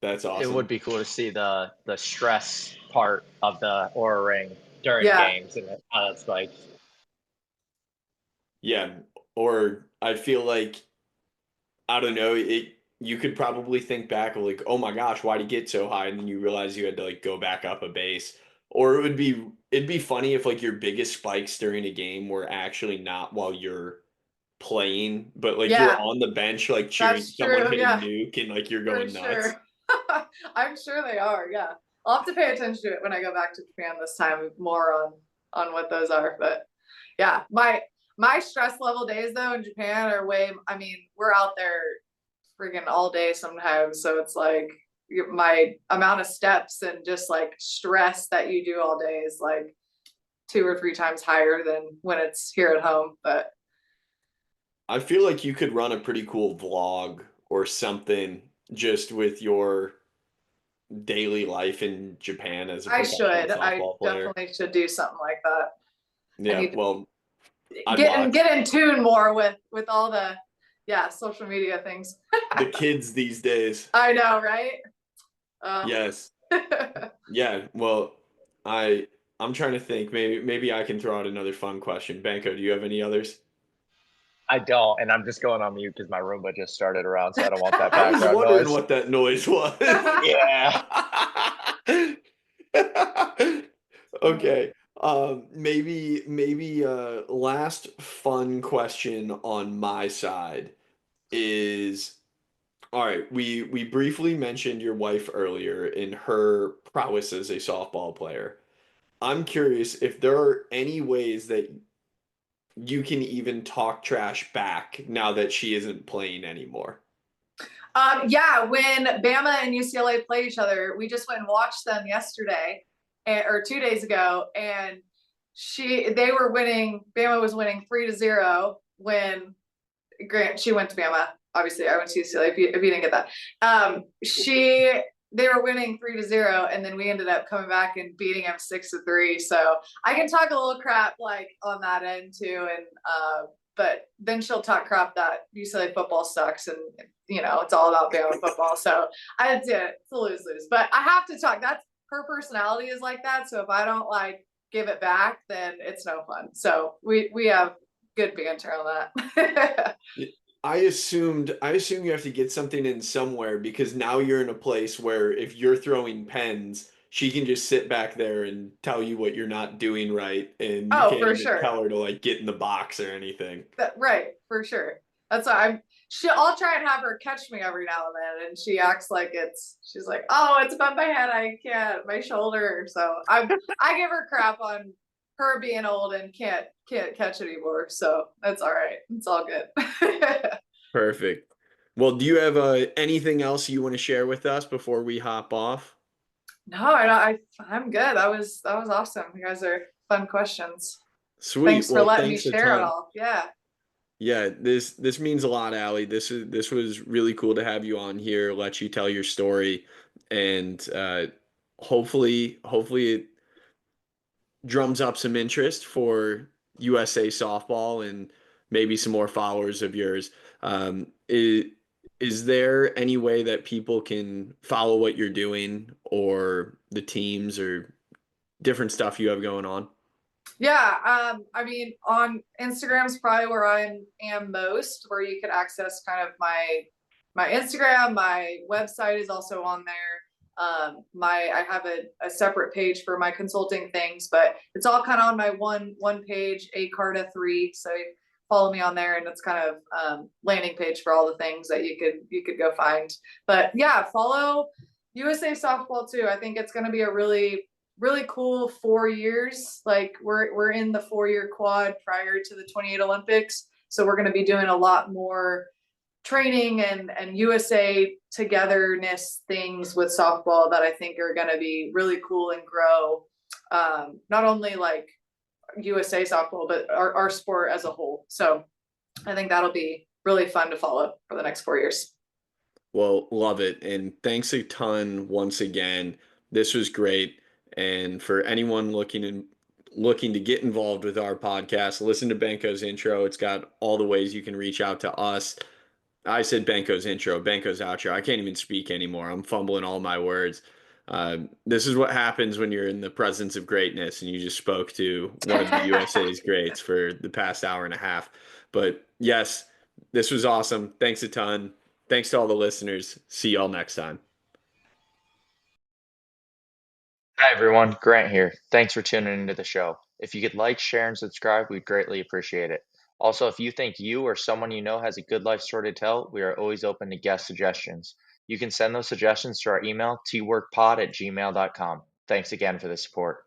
That's It would awesome. be cool to see the stress part of the Aura ring during Yeah. games and how that's like. Yeah, or I feel like, I don't know, you could probably think back of, like, oh my gosh, why'd he get so high? And then you realize you had to, like, go back up a base. Or it'd be funny if, like, your biggest spikes during a game were actually not while you're playing, but, like, you're Yeah, on the bench, like, cheering that's someone true. hit a Yeah, nuke and, like, you're for going nuts. sure. I'm sure they are. Yeah. I'll have to pay attention to it when I go back to Japan this time, more on what those are. But yeah, my stress level days though in Japan are way, I mean, we're out there freaking all day sometimes. So it's like my amount of steps and just, like, stress that you do all day is like 2 or 3 times higher than when it's here at home. But I feel like you could run a pretty cool vlog or something just with your daily life in Japan as a professional I softball player. definitely should do something like that. I Yeah, need well, to I'd watch. get in tune more with all the, yeah, social media things. The kids these days. I know, right? Uh, Yes. Yeah, well, I I'm trying to think. Maybe I can throw out another fun question. Banko, do you have any others? I don't, and I'm just going on mute because my Roomba just started around, so I don't want that I was background wondering noise. what that noise was. Yeah. Okay. Maybe last fun question on my side is, all right, we briefly mentioned your wife earlier in her prowess as a softball player. I'm curious if there are any ways that you can even talk trash back now that she isn't playing anymore. Yeah, when Bama and UCLA play each other, we just went and watched them yesterday or 2 days ago, and they were winning. Bama was winning 3-0 when Grant she went to Bama. Obviously, I went to UCLA. If you didn't get that, they were winning 3-0, and then we ended up coming back and beating them 6-3. So I can talk a little crap like on that end too, and but then she'll talk crap that UCLA football sucks, and it's all about Bama football. So it's a lose-lose. But I have to talk. That's her personality is like that. So if I don't like give it back, then it's no fun. So we have good banter on that. I assume you have to get something in somewhere because now you're in a place where if you're throwing pens, she can just sit back there and tell you what you're not doing right, and you Oh, can't for even sure. tell her to like get in the box or anything. Right, for sure. That's why I'll try and have her catch me every now and then, and she acts like she's like, oh, it's above my head, I can't, my shoulder. So I give her crap on her being old and can't catch anymore. So that's all right. It's all good. Perfect. Well, do you have anything else you want to share with us before we hop off? No, I'm good. That was awesome. You guys are fun questions. Sweet. Thanks for Well, letting me thanks a share it ton. all. Yeah. Yeah, this means a lot, Allie. This was really cool to have you on here, let you tell your story, and hopefully it drums up some interest for USA softball and maybe some more followers of yours. Is there any way that people can follow what you're doing or the teams or different stuff you have going on? Yeah, I mean, on Instagram's probably where I am most, where you could access kind of my Instagram. My website is also on there. I have a separate page for my consulting things, but it's all kind of on my one page, a Carda 3. So follow me on there, and it's kind of landing page for all the things that you could go find. But yeah, follow USA softball too. I think it's going to be a really cool 4 years. Like we're in the 4 year quad prior to the 28 Olympics. So we're going to be doing a lot more training and USA togetherness things with softball that I think are going to be really cool and grow not only like USA softball, but our sport as a whole. So I think that'll be really fun to follow for the next 4 years. Well, love it. And thanks a ton once again. This was great. And for anyone looking to get involved with our podcast, listen to Banko's intro. It's got all the ways you can reach out to us. I said Banko's intro, Banko's outro. I can't even speak anymore. I'm fumbling all my words. This is what happens when you're in the presence of greatness and you just spoke to one of the USA's greats for the past hour and a half. But yes, this was awesome. Thanks a ton. Thanks to all the listeners. See y'all next time. Hi, everyone. Grant here. Thanks for tuning into the show. If you could like, share, and subscribe, we'd greatly appreciate it. Also, if you think you or someone you know has a good life story to tell, we are always open to guest suggestions. You can send those suggestions to our email, tworkpod@gmail.com. Thanks again for the support.